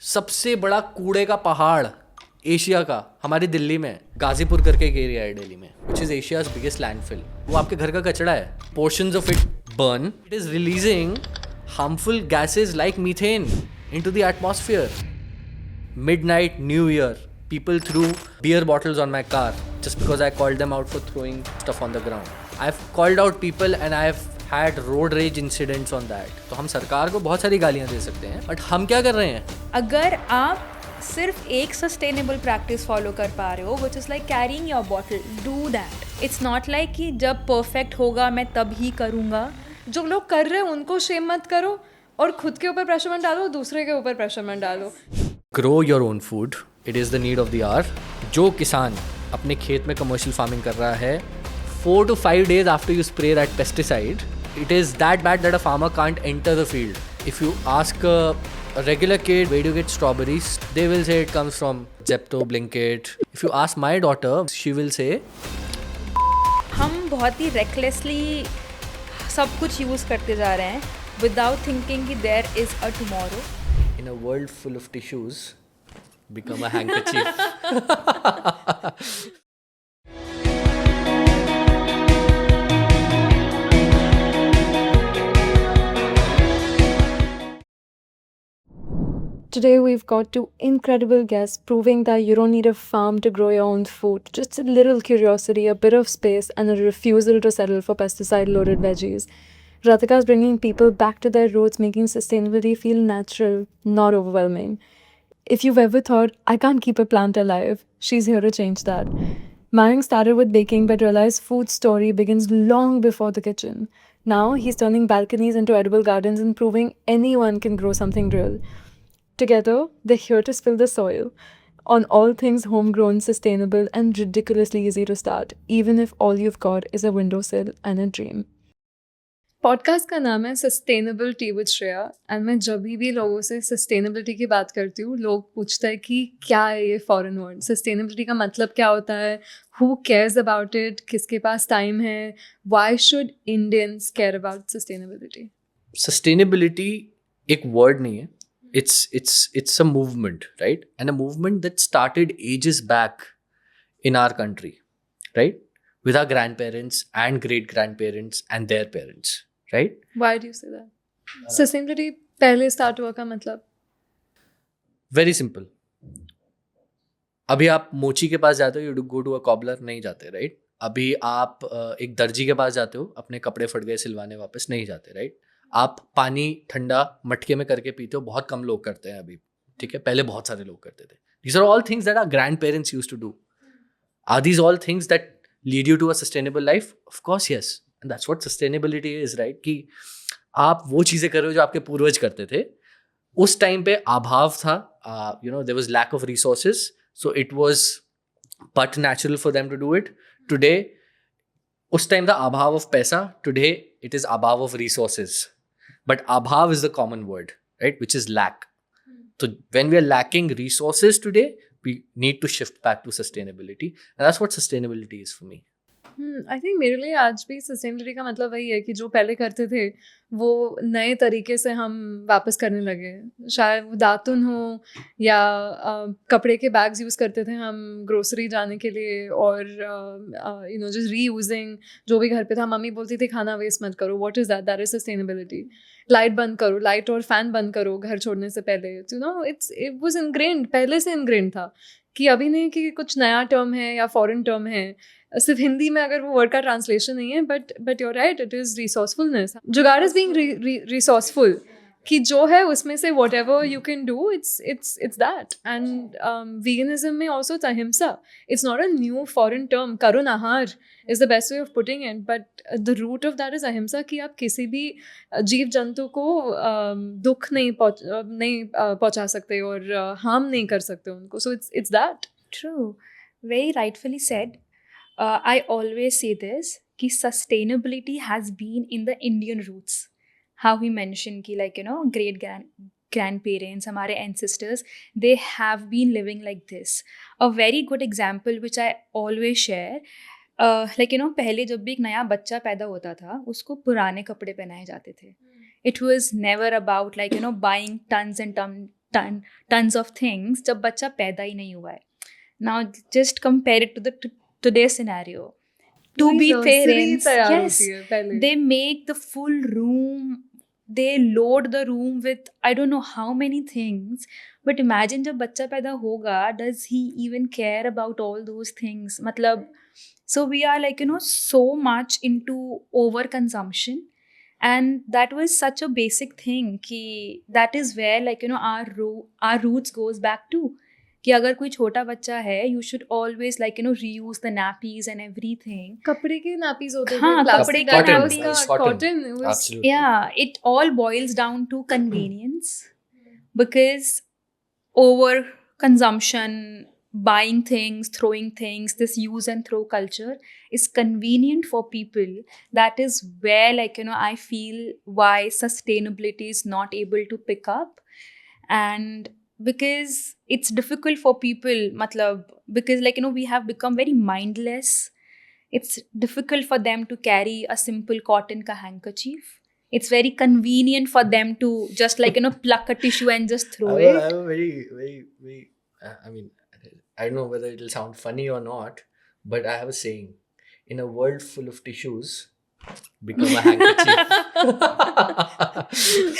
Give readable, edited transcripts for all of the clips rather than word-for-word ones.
सबसे बड़ा कूड़े का पहाड़ एशिया का हमारी दिल्ली में गाजीपुर करके एक एरिया है दिल्ली में, which is Asia's biggest landfill. वो आपके घर का कचरा है, portions of it burn, it is releasing harmful gases like methane into the atmosphere. Midnight New Year, people threw beer bottles on my car just because I called them out for throwing stuff on the ground. I've called out people and I've had road rage incidents on that. तो हम सरकार को बहुत सारी गालियाँ दे सकते हैं, but हम क्या कर रहे हैं? अगर आप सिर्फ एक सस्टेनेबल प्रैक्टिस फॉलो कर पा रहे हो which is like carrying your bottle, do that. It's not like कि जब परफेक्ट होगा मैं तब ही करूँगा। जो लोग कर रहे हैं उनको शेम मत करो और खुद के ऊपर प्रेशर मत डालो, दूसरे के ऊपर प्रेशर मत डालो। Grow your own food. It is the need of the hour. जो किसान अपने खेत में कमर्शियल फार्मिंग कर रहा है, 4 to 5 days after you spray that pesticide, it is that bad that a farmer can't enter the field. If you ask a regular kid, where do you get strawberries? They will say it comes from Zepto, Blinkit. If you ask my daughter, she will say, हम बहुत ही recklessly सब कुछ use करते जा रहे हैं without thinking कि there is a tomorrow. in a world full of tissues, become a handkerchief. Today we've got two incredible guests proving that you don't need a farm to grow your own food. Just a little curiosity, a bit of space, and a refusal to settle for pesticide-loaded veggies. Ratika is bringing people back to their roots, making sustainability feel natural, not overwhelming. If you've ever thought, I can't keep a plant alive, she's here to change that. Mayank started with baking but realized food's story begins long before the kitchen. Now he's turning balconies into edible gardens and proving anyone can grow something real. Together, they're here to spill the soil on all things homegrown, sustainable, and ridiculously easy to start, even if all you've got is a windowsill and a dream. Podcast का नाम है sustainability with Shreya and मैं जब भी लोगों से sustainability की बात करती हूँ, लोग पूछते हैं कि क्या है ये फॉरेन वर्ड, सस्टेनेबिलिटी का मतलब क्या होता है, हु केयर्स अबाउट इट, किसके पास टाइम है, why should Indians care about sustainability? Sustainability एक वर्ड नहीं है, it's a movement, right? And a movement that started ages back in our country, right? With our grandparents and great grandparents and their parents, right? Why do you say that? Sustainability पहले start हुआ का मतलब? Very simple. अभी आप मोची के पास जाते हो, you go to a cobbler, नहीं जाते, right? अभी आप एक दर्जी के पास जाते हो, अपने कपड़े फट गए सिलवाने वापस नहीं जाते, right? आप पानी ठंडा मटके में करके पीते हो, बहुत कम लोग करते हैं अभी, ठीक है? पहले बहुत सारे लोग करते थे. These are all things that our grandparents used to do. Are these all things that lead you to a sustainable life? Of course, yes. And that's what sustainability is, right? कि आप वो चीज़ें कर रहे हो जो आपके पूर्वज करते थे. उस टाइम पे अभाव था, there was lack of resources, so it was but natural for them to do it. Today, उस टाइम था अभाव of पैसा. Today, it is अभाव of resources. But abhav is the common word, right? Which is lack. So when we are lacking resources today, we need to shift back to sustainability. And that's what sustainability is for me. I think मेरे लिए आज भी sustainability का मतलब वही है कि जो पहले करते थे वो नए तरीके से हम वापस करने लगे। शायद वो दातुन हो या कपड़े के बैग्स यूज़ करते थे हम ग्रोसरी जाने के लिए, और जस्ट रीयूजिंग जो भी घर पे था। मम्मी बोलती थी खाना वेस्ट मत करो, what is that? That is sustainability. Light बंद करो, लाइट और फैन बंद करो घर छोड़ने से पहले। इट वाज इनग्रेन्ड, पहले से इनग्रेन्ड था कि अभी नहीं कि कुछ नया टर्म है या फॉरेन टर्म है, सिर्फ हिंदी में अगर वो वर्ड का ट्रांसलेशन नहीं है, but you're right, it is resourcefulness. Jugaad is being resourceful, कि जो है उसमें से whatever you can do, it's that. And veganism में also it's ahimsa. It's not a new foreign term. Karun aahar is the best way of putting it, but the root of that is ahimsa, कि आप किसी भी जीव जंतु को दुख नहीं पहुंचा सकते और हार्म नहीं कर सकते उनको। So it's that. True, very rightfully said. I always say this कि sustainability has been in the Indian roots. How he mentioned कि great grandparents, हमारे ancestors, they have been living like this. A very good example which I always share, पहले जब भी एक नया बच्चा पैदा होता था उसको पुराने कपड़े पहनाए जाते थे. It was never about buying tons and tons of things जब बच्चा पैदा ही नहीं हुआ है. Now just compare it to the today's scenario. To पूरी be nursery parents, तैयार yes, होती है पहले. they make the full room, they load the room with I don't know how many things. But imagine जब बच्चा पैदा होगा, does he even care about all those things? मतलब, so we are like, so much into overconsumption. And that was such a basic thing कि that is where like our roots goes back to कि अगर कोई छोटा बच्चा है you should always like reuse the nappies and everything. कपड़े के nappies होते थे, हाँ, plastic कपड़े के का nappies. उसका cotton. It was Absolutely. Yeah, it all boils down to convenience because over consumption, buying things, throwing things, this use and throw culture is convenient for people. That is where I feel why sustainability is not able to pick up. And because it's difficult for people because we have become very mindless. It's difficult for them to carry a simple cotton ka handkerchief. It's very convenient for them to just pluck a tissue and just throw I it. have a very, very, very. I mean, I don't know whether it'll sound funny or not, but I have a saying: in a world full of tissues, become a handkerchief.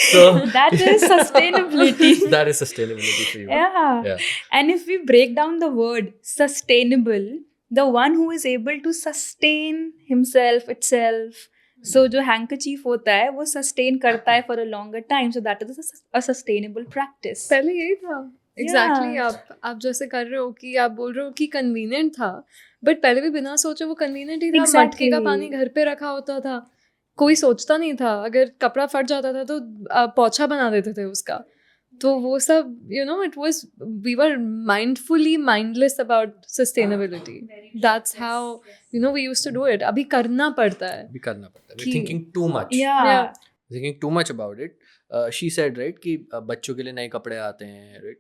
So That is sustainability. That is sustainability for you. Yeah. Yeah. And if we break down the word sustainable, the one who is able to sustain himself, itself. So जो handkerchief होता है वो sustain करता है for a longer time. So that is a sustainable practice. पहले यही था. Exactly. Yeah. आप जैसे कर रहे हो कि आप बोल रहे हो कि convenient था, but पहले भी बिना सोचे वो convenient ही था. Exactly. मटके का पानी घर पे रखा होता था, कोई सोचता नहीं था. अगर कपड़ा फट जाता था तो पोछा बना देते थे उसका. तो वो सब it was, we were mindfully mindless about sustainability. That's how we used to do it. अभी करना पड़ता है. भी करना पड़ता है. We're कि- thinking too much. Yeah. Thinking too much about it. She said, right, कि बच्चों के लिए नए कपड़े आते हैं, right?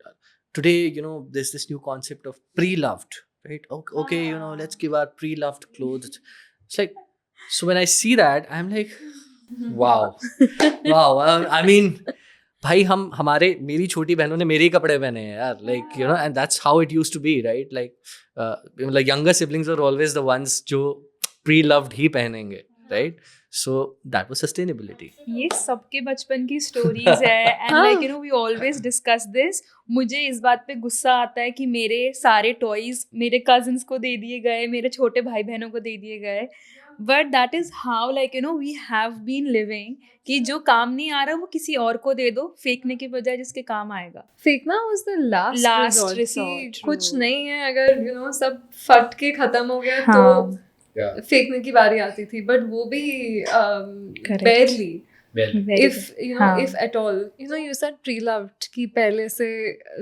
Today, there's this new concept of pre-loved, right? Okay, let's give our pre-loved clothes. It's like, so when I see that, I'm like, wow. I mean, भाई मेरी छोटी बहनों ने मेरे ही कपड़े पहने हैं यार, like and that's how it used to be, right? Like younger siblings are always the ones जो pre-loved ही पहनेंगे, right? So that was sustainability. ये सबके बचपन की स्टोरीज है and we always discuss this. मुझे इस बात पे गुस्सा आता है कि मेरे सारे टॉयज मेरे कजिन्स को दे दिए गए, मेरे छोटे भाई बहनों को दे दिए गए. But that is how we have been living कि जो काम नहीं आ रहा वो किसी और को दे दो, फेंकने के बजाय जिसके काम आएगा. फेंकना was the last resort. resort, कि कुछ true. नहीं है, अगर सब फट के खत्म हो गया हाँ. तो Yeah. फेंकने की बारी आती थी. बट वो भी Correct. barely. Well, Very If हाँ. if at all, you said pre-loved कि पहले से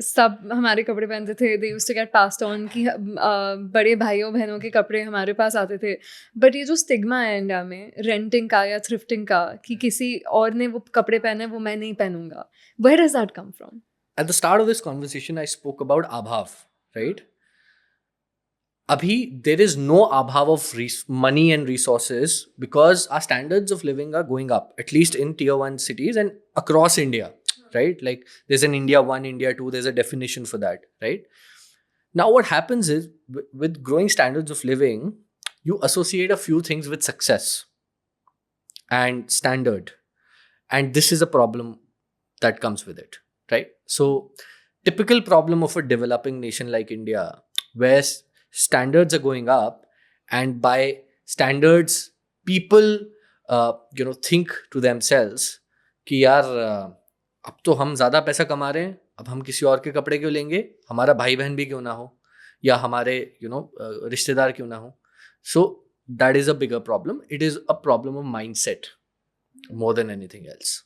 सब हमारे कपड़े पहनते थे. They used to get passed on कि बड़े भाइयों बहनों के कपड़े हमारे पास आते थे. बट ये जो स्टिग्मा है इंडिया में रेंटिंग का या थ्रिफ्टिंग का कि किसी और ने वो कपड़े पहने वो मैं नहीं पहनूंगा, where does that come from? at the start of this conversation, I spoke about abhav, right? Abhi, there is no abhav of money and resources because our standards of living are going up, at least in tier 1 cities and across India, right? Like there's an India 1, India 2, there's a definition for that, right? Now what happens is with growing standards of living, you associate a few things with success and standard. And this is a problem that comes with it, right? So typical problem of a developing nation like India, where standards are going up, and by standards people think to themselves कि यार अब तो हम ज़्यादा पैसा कमा रहे हैं, अब हम किसी और के कपड़े क्यों लेंगे, हमारा भाई बहन भी क्यों ना हो या हमारे रिश्तेदार क्यों ना हो. So that is a bigger problem. It is a problem of mindset more than anything else.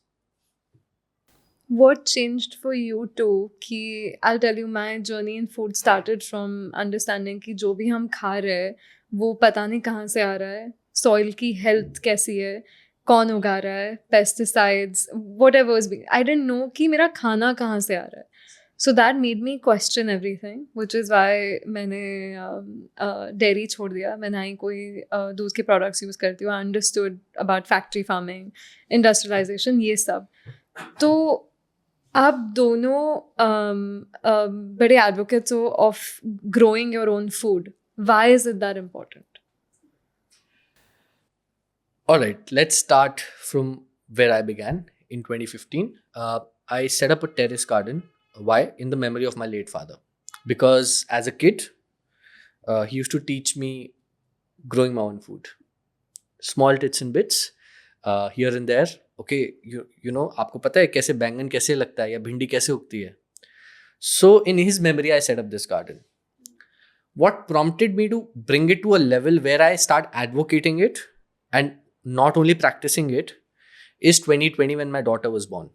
What changed for you too? कि I'll tell you, my journey in food started from understanding कि जो भी हम खा रहे हैं वो पता नहीं कहाँ से आ रहा है, सॉइल की हेल्थ कैसी है, कौन उगा रहा है, pesticides, whatever is being, I didn't know कि मेरा खाना कहाँ से आ रहा है. So that made me question everything, which is why मैंने डेयरी छोड़ दिया. मैं ना ही कोई दूध के प्रोडक्ट्स यूज़ करती हूँ. I understood about factory farming, industrialization, ये सब. तो आप दोनों बड़े एडवोकेट्स हो of growing your own food. Why is it that important? All right, let's start from where I began in 2015. I set up a terrace garden. Why? In the memory of my late father. Because as a kid, he used to teach me growing my own food. Small bits and bits, here and there. Okay, you know, आपको पता है कैसे बैंगन कैसे लगता है या भिंडी कैसे उगती है. So in his memory, I set up this garden. What prompted me to bring it to a level where I start advocating it and not only practicing it is 2020 when my daughter was born.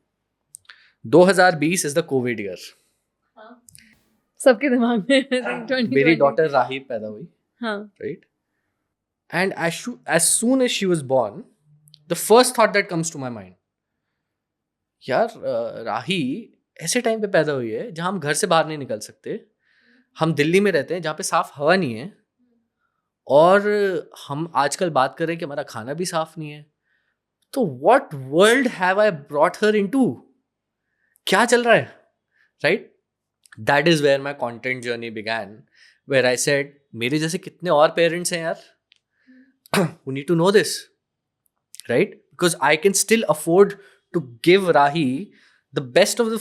2020 is the COVID year. सबके दिमाग में 2020. मेरी daughter राही पैदा हुई, हाँ. right? And as soon as she was born, the first thought that comes to my mind, यार राही ऐसे time पे पैदा हुई है जहाँ हम घर से बाहर नहीं निकल सकते. हम दिल्ली में रहते हैं जहाँ पे साफ हवा नहीं है, और हम आजकल बात कर रहे हैं कि हमारा खाना भी साफ नहीं है. तो what world have I brought her into? क्या चल रहा है, right? That is where my content journey began, where I said मेरे जैसे कितने और पेरेंट्स हैं यार, who need to know this, right? Because I can still afford to give Rahi the best of the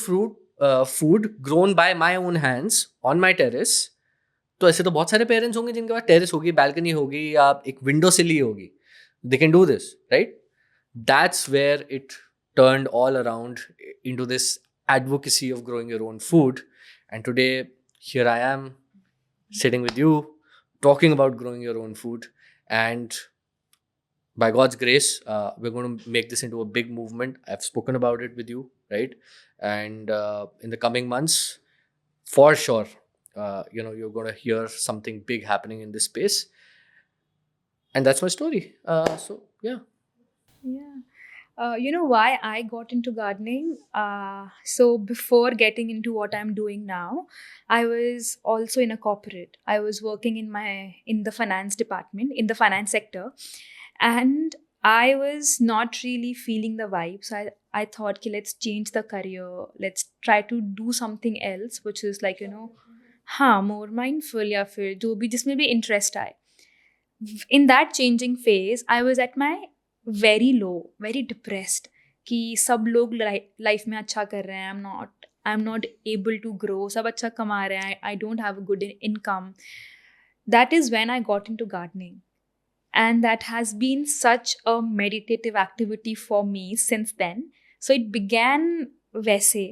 food grown by my own hands on my terrace. तो ऐसे तो बहुत सारे पेरेंट्स होंगे जिनके पास टेरेस होगी, बैल्कनी होगी या एक विंडो सिल ही होगी. They can do this, right? That's where it turned all around into this advocacy of growing your own food. And today, here I am sitting with you, talking about growing your own food. And by God's grace, we're going to make this into a big movement. I've spoken about it with you, right? And in the coming months, for sure, you're going to hear something big happening in this space. And that's my story. So, yeah. Yeah. You know why I got into gardening? So before getting into what I'm doing now, I was also in a corporate. I was working in the finance department, in the finance sector, and I was not really feeling the vibes. I thought, okay, let's change the career. Let's try to do something else, which is like, more mindful या फिर जो भी जिसमें भी interest आए. In that changing phase, I was at my very low, very depressed कि सब लोग लाइफ में अच्छा कर रहे हैं, I'm not able to grow, सब अच्छा कमा रहे हैं, I don't have a good income. That is when I got into gardening, and that has been such a meditative activity for me since then. So it began वैसे,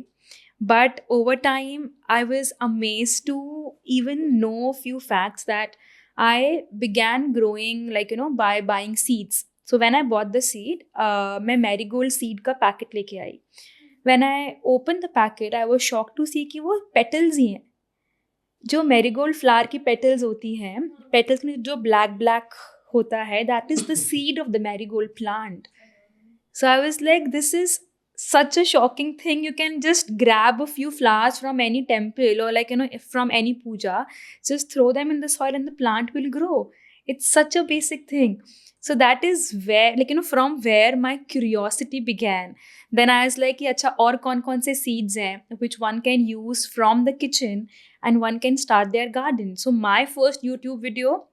but over time I was amazed to even know a few facts that I began growing by buying seeds. So when I bought the seed, मैं marigold seed का packet लेके आई. When I opened the packet, I was shocked to see कि वो petals ही हैं. जो marigold flower की petals होती हैं, petals में जो black होता है, that is the seed of the marigold plant. So I was like, this is such a shocking thing. You can just grab a few flowers from any temple or from any puja, just throw them in the soil and the plant will grow. It's such a basic thing. So that is where from where my curiosity began. Then I was like, अच्छा और कौन से seeds हैं which one can use from the kitchen and one can start their garden. So my first YouTube video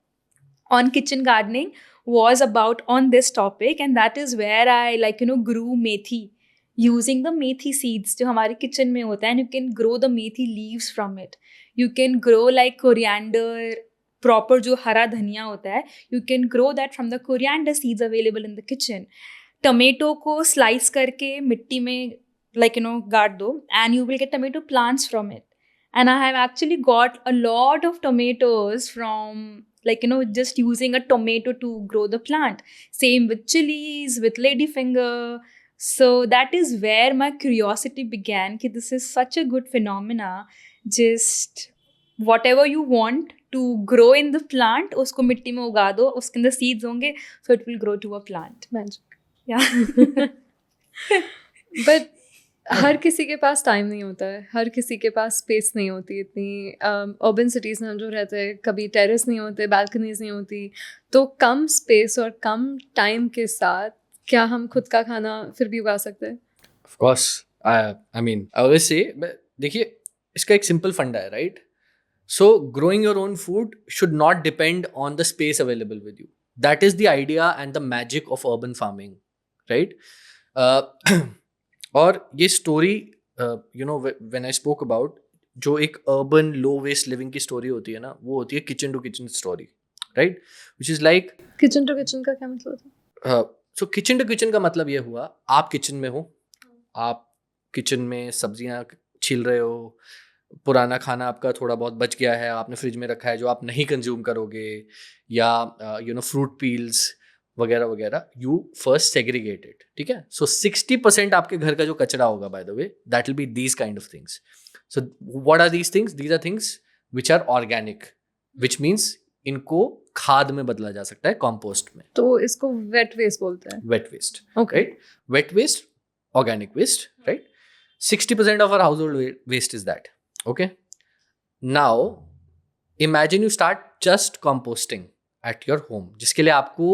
on kitchen gardening was about on this topic, and that is where I grew methi using the methi seeds जो हमारे kitchen में होता है, and you can grow the methi leaves from it. You can grow like coriander, proper जो हरा धनिया होता है, you can grow that from the coriander seeds available in the kitchen. Tomato को slice करके मिट्टी में गाड़ दो, and you will get tomato plants from it. And I have actually got a lot of tomatoes from just using a tomato to grow the plant. Same with chilies, with ladyfinger. So that is where my curiosity began कि this is such a good phenomena. Just whatever you want to grow in the plant, उसको मिट्टी में उगा दो, उसके अंदर seeds होंगे, so it will grow to a plant. Magic. Yeah. But हर किसी के पास टाइम नहीं होता है, हर किसी के पास स्पेस नहीं होती इतनी. अर्बन सिटीज़ में हम जो रहते हैं, कभी टेरेस नहीं होते, बालकनीज नहीं होती, तो कम स्पेस और कम टाइम के साथ क्या हम खुद का खाना फिर भी उगा सकते हैं? Of course. I mean I always say, देखिए इसका एक सिंपल फंडा है, right? So growing your own food should not depend on the space available with you. That is the idea and the magic of urban farming, right? और ये story you know when I spoke about, जो एक urban low waste living की story होती है ना, वो होती है kitchen to kitchen story, right? Which is like, kitchen to kitchen का क्या मतलब था? सो किचन टू किचन का मतलब ये हुआ, आप किचन में हो, आप किचन में सब्जियां छील रहे हो, पुराना खाना आपका थोड़ा बहुत बच गया है, आपने फ्रिज में रखा है जो आप नहीं कंज्यूम करोगे, या यू नो फ्रूट पील्स वगैरह वगैरह, यू फर्स्ट सेग्रीगेट इट, ठीक है? सो 60% आपके घर का जो कचरा होगा, by the way, that will be these kind of things. So what are these things? These are things which are organic, which means इनको खाद में बदला जा सकता है, कंपोस्ट में. तो इसको वेट वेस्ट बोलते हैं. Wet waste, okay. right? Wet waste, organic waste, right? 60% of our household waste is that. Okay. Now, imagine you start just composting at your home, जिसके लिए आपको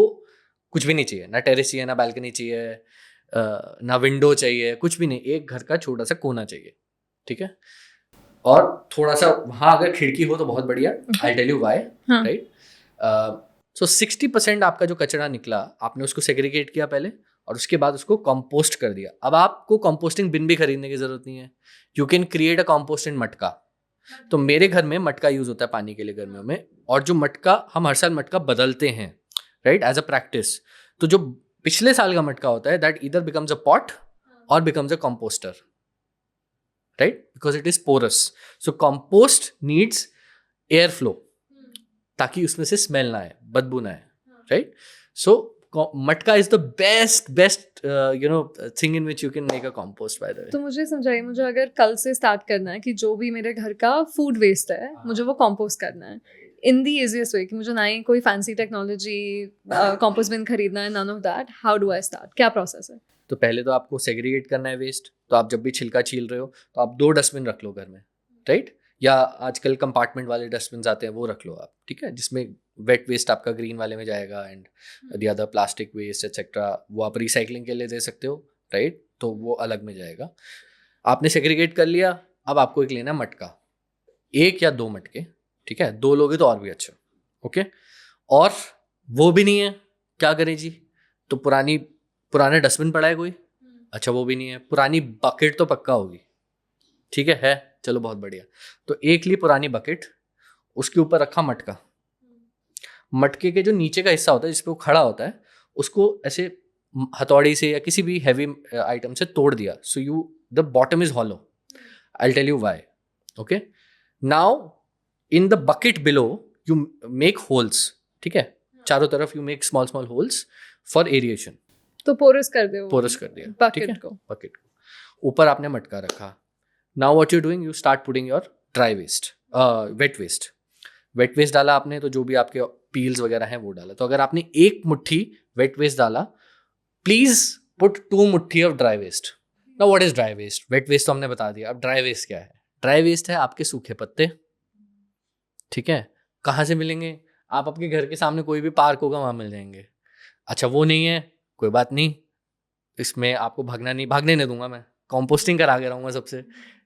कुछ भी नहीं चाहिए, ना टेरेस चाहिए, ना बालकनी चाहिए, ना विंडो चाहिए, कुछ भी नहीं, एक घर का छोटा सा कोना चाहिए, ठीक है? और थोड़ा सा वहाँ अगर खिड़की हो तो बहुत बढ़िया. आई टेल यू व्हाई, हाँ. राइट? सो 60% आपका जो कचरा निकला, आपने उसको सेग्रीगेट किया पहले, और उसके बाद उसको कंपोस्ट कर दिया. अब आपको कंपोस्टिंग बिन भी खरीदने की जरूरत नहीं है. You can create a compost in matka. तो मेरे घर में मटका यूज होता है पानी के लिए गर्मियों में, और जो मटका, हम हर साल मटका बदलते हैं, राइट, एज अ प्रैक्टिस. तो जो पिछले साल का मटका होता है, that either becomes a pot और becomes a composter, right, because it is porous. So compost needs air flow, ताकि उसमें से स्मेल ना आए, बदबू ना आए, राइट? सो मटका is the best you know thing in which you can make a compost, bye the वे. तो मुझे समझाइए, मुझे अगर कल से स्टार्ट करना है कि जो भी मेरे घर का फूड वेस्ट है मुझे वो कंपोस्ट करना है इन दी इजीएस्ट वे, कि मुझे ना ही कोई फैंसी टेक्नोलॉजी कंपोस्ट बिन खरीदना है, none of that, how do I start? क्या प्रोसेस है? तो पहले तो आपको सेग्रीगेट करना है वेस्ट. तो आप जब भी छिलका छील रहे हो, तो आप 2 डस्टबिन रख लो घर में, राइट? या आजकल कंपार्टमेंट वाले डस्टबिन आते हैं, वो रख लो आप, ठीक है? जिसमें वेट वेस्ट आपका ग्रीन वाले में जाएगा, and the other plastic waste etcetera वो आप रिसाइकलिंग के लिए दे सकते हो, राइट? तो वो अलग में जाएगा. आपने सेग्रीगेट कर लिया. अब आपको एक लेना मटका, 1 या 2 मटके, ठीक है? 2 लोगे तो और भी अच्छा, ओके? और वो भी नहीं है, क्या करें जी? तो पुराना डस्टबिन पड़ा है कोई? अच्छा, वो भी नहीं है. पुरानी बकेट तो पक्का होगी, ठीक है? चलो बहुत बढ़िया. तो एक ली पुरानी बकेट, उसके ऊपर रखा मटका. मटके के जो नीचे का हिस्सा होता है, जिसपे वो खड़ा होता है, उसको ऐसे हथौड़ी से या किसी भी हैवी आइटम से तोड़ दिया. So the bottom is hollow. I tell you why. Okay, now in the bucket below you make holes, ठीक है? चारों तरफ you make small holes for aeration. तो पोरस कर दो, पोरस कर दिया, ठीक है? बकेट को. बकेट को ऊपर आपने मटका रखा. Now what you doing, you start putting your dry waste, wet waste. Wet waste डाला आपने, तो जो भी आपके पील्स वगैरह हैं वो डाला. तो अगर आपने 1 मुट्ठी वेट वेस्ट डाला, प्लीज पुट 2 मुट्ठी of dry waste. Now what is dry waste? Wet waste तो हमने बता दिया. अब ड्राई वेस्ट क्या है? ड्राई वेस्ट है आपके सूखे पत्ते, ठीक है? कहाँ से मिलेंगे? आप आपके घर के सामने कोई भी पार्क होगा, वहाँ मिल जाएंगे. अच्छा, वो नहीं है, कोई बात नहीं, इसमें आपको भागने नहीं दूंगा मैं, कंपोस्टिंग करा के रहूँगा सबसे,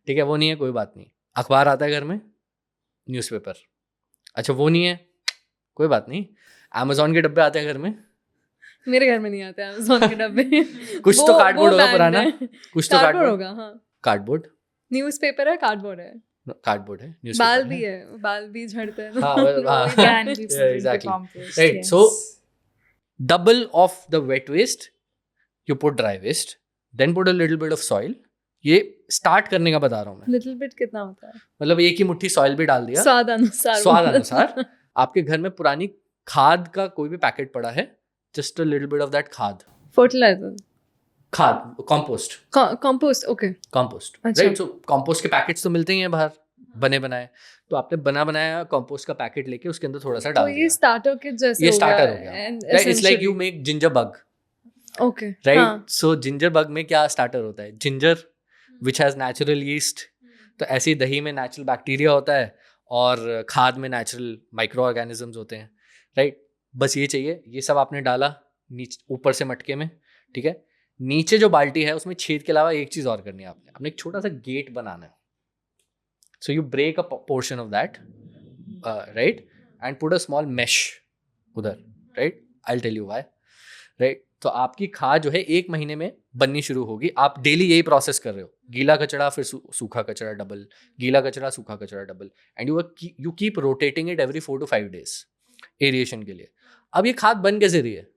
ठीक है? वो नहीं है, कोई बात नहीं. अखबार आता है घर में, न्यूज़पेपर. अच्छा, वो नहीं है, कोई बात नहीं. अमेजोन के डब्बे आते हैं घर में. मेरे घर में नहीं आते अमेज़न के डब्बे. कुछ तो कार्डबोर्ड होगा पुराना, कुछ तो कार्डबोर्ड होगा. हाँ, कार्डबोर्ड. न्यूज़पेपर है, कार्डबोर्ड है, कार्डबोर्ड है, बाल न्यूज़पेपर भी है, बाल भी झड़ते हैं. हाँ, It can be put into exactly. compost, Right. yes. So double of the wet waste, you put dry waste, then put a little bit of soil. ये स्टार्ट करने का बता रहा हूँ मैं. लिटिल बिट कितना होता है? मतलब 1 ही मुट्ठी सॉइल भी डाल दिया, स्वाद अनुसार. स्वाद अनुसार. आपके घर में पुरानी खाद का कोई भी पैकेट पड़ा है, just a little bit of that खाद. फर्टिलाइजर, खाद, कंपोस्ट. कंपोस्ट. ओके, कंपोस्ट, अच्छा. राइट? सो कंपोस्ट के पैकेट्स तो मिलते ही हैं बाहर, बने बनाए. तो आपने बनाया कंपोस्ट का पैकेट लेके उसके अंदर थोड़ा सा तो डाल ये दिया. स्टार्टर किट जैसे ये स्टार्टर हो गया. It's like you make ginger bug, okay, right? So ginger bug में क्या स्टार्टर होता है? Ginger which has natural yeast. तो ऐसे ही दही में नेचुरल बैक्टीरिया होता है, और खाद में नेचुरल माइक्रो ऑर्गेनिजम्स होते हैं, राइट? बस ये चाहिए. ये सब आपने डाला नीचे ऊपर से मटके में, ठीक है? नीचे जो बाल्टी है उसमें छेद के अलावा एक चीज और करनी है आपने एक छोटा सा गेट बनाना है. So you break a portion of that, right, and put a small mesh उधर, right. I will tell you why, right. तो आपकी खाद जो है 1 महीने में बननी शुरू होगी. आप डेली यही प्रोसेस कर रहे हो, गीला कचरा फिर सूखा कचरा डबल, गीला कचरा सूखा कचरा double, and you keep rotating it every 4 to 5 days aeration के लिए. अब ये खाद बन कैसे रही है?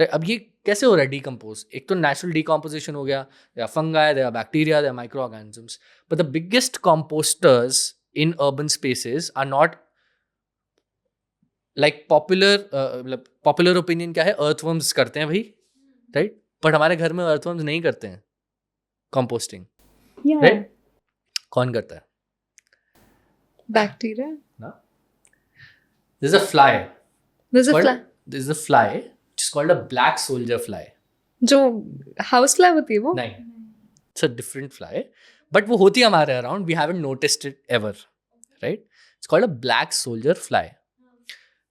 अब ये कैसे हो रहा है डिकम्पोज? एक तो नेचुरल डिकम्पोजिशन हो गया, या फंगाई, या बैक्टीरिया, या micro organisms. But the biggest composters in urban spaces are not like popular opinion क्या है, अर्थवर्म्स करते हैं भाई, राइट. बट हमारे घर में अर्थवर्म्स नहीं करते हैं कंपोस्टिंग, Yeah. राइट. कौन करता है? Bacteria. There's a fly. There's a Called- fly. There's a fly which is called a black soldier fly. जो हाउस फ्लाई होती है वो. नहीं, it's a different fly, but वो होती है हमारे around. We haven't noticed it ever, right? It's called a black soldier fly.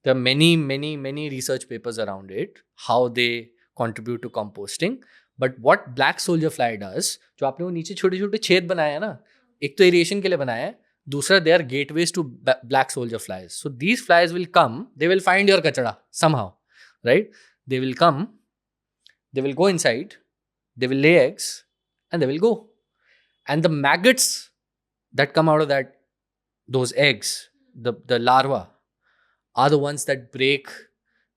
There are many research papers around it, how they contribute to composting. But what black soldier fly does, जो आपने वो नीचे छोटे छोटे छेद बनाए हैं ना, एक तो एरिएशन के लिए बनाया है, दूसरा they are gateways to black soldier flies. So these flies will come, they will find your kachada somehow, right? They will come, they will go inside, they will lay eggs, and they will go. And the maggots that come out of those eggs, the larvae, are the ones that break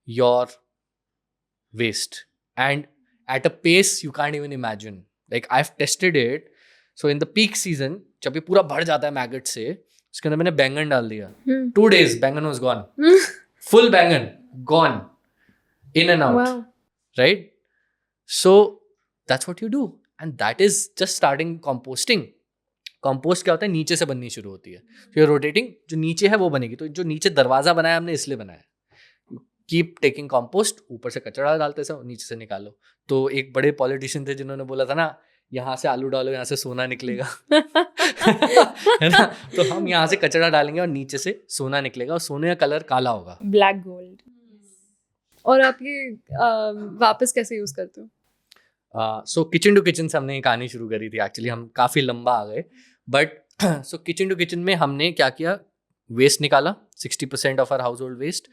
your waste. And at a pace you can't even imagine. Like I've tested it. So in the peak season, जब ये पूरा भर जाता है maggot से, उसके अंदर मैंने बैंगन डाल दिया. 2 days, बैंगन was gone. Full बैंगन, gone. In and out. Wow. Right? So that's what you do. And that is just starting composting. Compost क्या होता है, नीचे से बननी शुरू होती है. फिर रोटेटिंग, जो नीचे है वो बनेगी. तो जो नीचे दरवाजा बनाया हमने इसलिए बनाया. कीप टेकिंग कंपोस्ट, ऊपर से कचरा डालते से नीचे से निकालो. तो एक बड़े पॉलिटिशियन थे जिन्होंने बोला था ना, यहाँ से आलू डालो यहाँ से सोना निकलेगा. है ना. तो हम यहाँ से कचरा डालेंगे और नीचे से सोना निकलेगा, और सोने का कलर काला होगा. Black gold. और आप ये वापस कैसे यूज करते हो? सो किचन टू किचन से हमने ये कहानी शुरू करी थी. एक्चुअली हम काफ़ी लंबा आ गए. But so kitchen to kitchen में हमने क्या किया, वेस्ट निकाला, 60% of our household waste.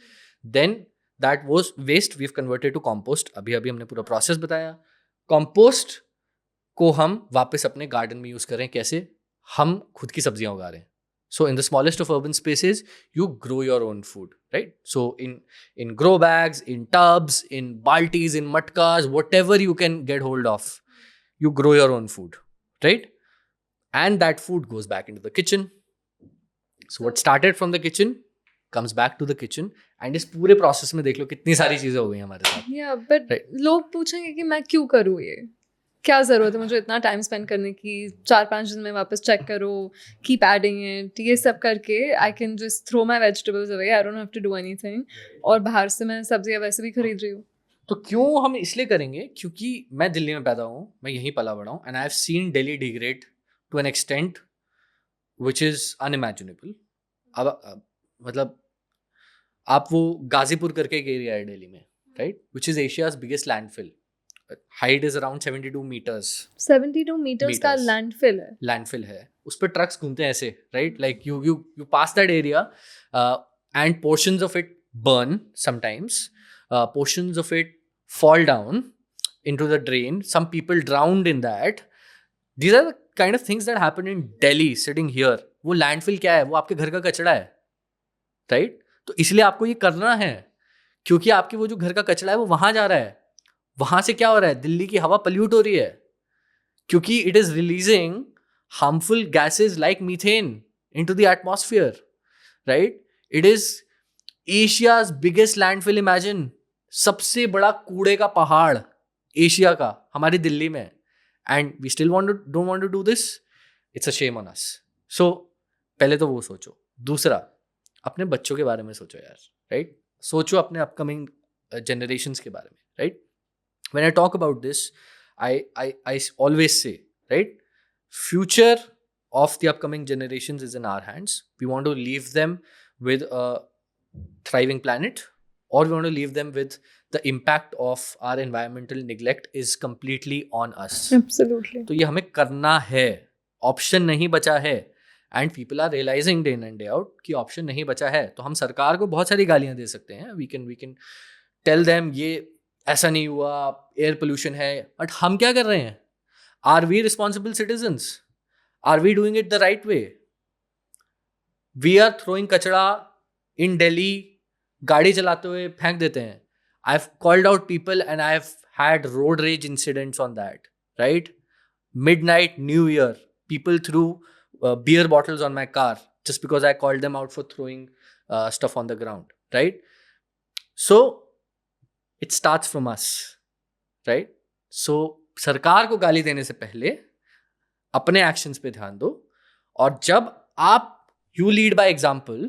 Then that was waste we have converted to compost. अभी हमने पूरा प्रोसेस बताया. कॉम्पोस्ट को हम वापस अपने गार्डन में यूज़ करें. कैसे? हम खुद की सब्जियां उगा रहे हैं. So in the smallest of urban spaces, you grow your own food, right? So in grow bags, in tubs, in baltis, in matkas, whatever you can get hold of, you grow your own food, right? And that food goes back into the kitchen. So what started from the kitchen comes back to the kitchen. And इस पूरे process में देख लो कितनी सारी चीजें हो गई हमारे साथ. Yeah, but Right. लोग पूछेंगे कि मैं क्यों करूँ ये, क्या ज़रूरत है मुझे इतना टाइम स्पेंड करने की, 4-5 दिन में वापस चेक करो, कीप एडिंग इट, ये सब करके I can just throw my vegetables away, I don't have to do anything. और बाहर से मैं सब्जियां वैसे भी खरीद रही हूँ. तो क्यों हम इसलिए करेंगे? क्योंकि मैं दिल्ली में पैदा हूँ, मैं यहीं पला बड़ा हूँ, and I have seen Delhi degrade to an extent which is unimaginable. अब मतलब आप वो गाजीपुर करके एक एरिया है दिल्ली में, right, which is Asia's biggest landfill. Height is around 72 meters. 72 meters का लैंडफिल है. लैंडफिल है, उस पर ट्रक्स घूमते हैं ऐसे, right. Like you pass that area and portions of it burn sometimes, portions of it fall down into the drain. Some people drowned in that. These are the kind of things that happen in Delhi, sitting here. वो landfill क्या है? वो आपके घर का कचरा है, right. तो इसलिए आपको ये करना है, क्योंकि आपके वो जो घर का कचरा है वो वहां जा रहा है. वहां से क्या हो रहा है? दिल्ली की हवा पल्यूट हो रही है, क्योंकि it is releasing harmful gases like methane into the atmosphere, right. It is Asia's biggest landfill. Imagine, सबसे बड़ा कूड़े का पहाड़ एशिया का हमारी दिल्ली में, and we still don't want to do this. It's a shame on us. So पहले तो वो सोचो. दूसरा, अपने बच्चों के बारे में सोचो यार, राइट. सोचो अपने अपकमिंग जनरेशंस के बारे में, right. When I talk about this, I always say, right, future of the upcoming generations is in our hands. We want to leave them with a thriving planet, or we want to leave them with the impact of our environmental neglect is completely on us. Absolutely. तो ये हमें करना है, option नहीं बचा है, and people are realising day in and day out कि option नहीं बचा है. तो हम सरकार को बहुत सारी गालियां दे सकते हैं, वी कैन टेल देम ये ऐसा नहीं हुआ, एयर पोल्यूशन है, बट हम क्या कर रहे हैं? Are we responsible citizens? Are we doing it the right way? We are throwing कचरा इन दिल्ली, गाड़ी चलाते हुए फेंक देते हैं. I have called out people and I have had road rage incidents on that, right? Midnight New Year, people threw beer bottles on my car just because I called them out for throwing stuff on the ground, right? So it starts from us, right? So सरकार को गाली देने से पहले अपने actions पे ध्यान दो, और जब आप you lead by example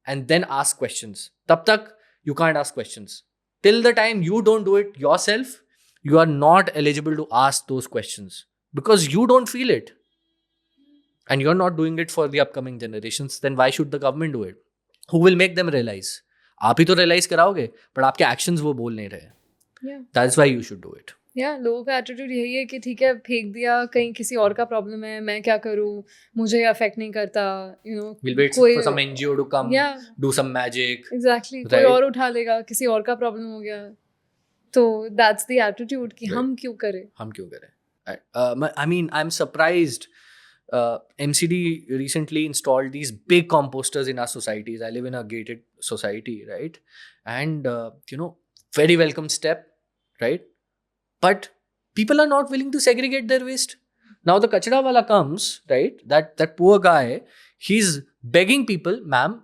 and then ask questions, तब तक you can't ask questions. Till the time you don't do it yourself, you are not eligible to ask those questions. Because you don't feel it and you're not doing it for the upcoming generations, then why should the government do it? Who will make them realize? आप ही तो realize कराओगे, but आपके actions वो बोल नहीं रहे. Yeah. That's why you should do it. लोगों का एटीट्यूड यही है कि ठीक है, फेंक दिया, कहीं किसी और का प्रॉब्लम है, मैं क्या करूँ, मुझे अफेक्ट नहीं करता, We'll wait for some NGO to come, do some magic. Exactly. Right. कोई और उठा लेगा, किसी और का प्रॉब्लम हो गया. तो that's the attitude कि हम क्यों करें. I mean, I'm surprised. MCD recently installed these big composters in our societies. I live in a gated society, right? And very welcome step, right? But people are not willing to segregate their waste. Now the kachra wala comes, right? That poor guy, he's begging people, ma'am,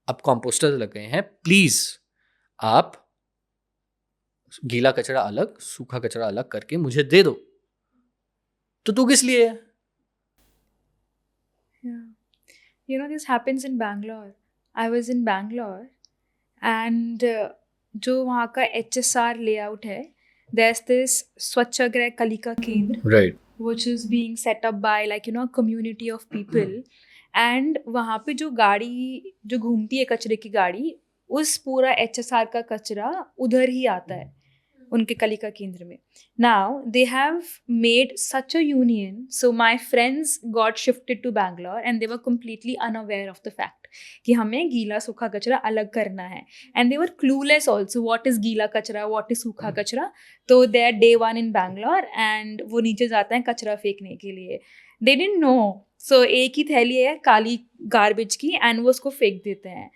अब composters लग गए हैं, please आप गीला कचरा अलग, सूखा कचरा अलग करके मुझे दे दो. तो तू किस लिए है? This happens in Bangalore. I was in Bangalore and जो वहाँ का HSR layout है, there's this Swachhagrah Kalika Kendra, Right. which is being set up by a community of people. And वहाँ पे जो गाड़ी जो घूमती है, कचरे की गाड़ी, उस पूरा HSR का कचरा उधर ही आता है उनके कलिका केंद्र में. Now they have made such a union, so my friends got shifted to Bangalore and they were completely unaware of the fact कि हमें गीला सूखा कचरा अलग करना है. And they were clueless also what is गीला कचरा, what is सूखा कचरा. तो they are day one in Bangalore and वो नीचे जाते हैं कचरा फेंकने के लिए. They didn't know. So एक ही थैली है काली गार्बेज की and वो उसको फेंक देते हैं.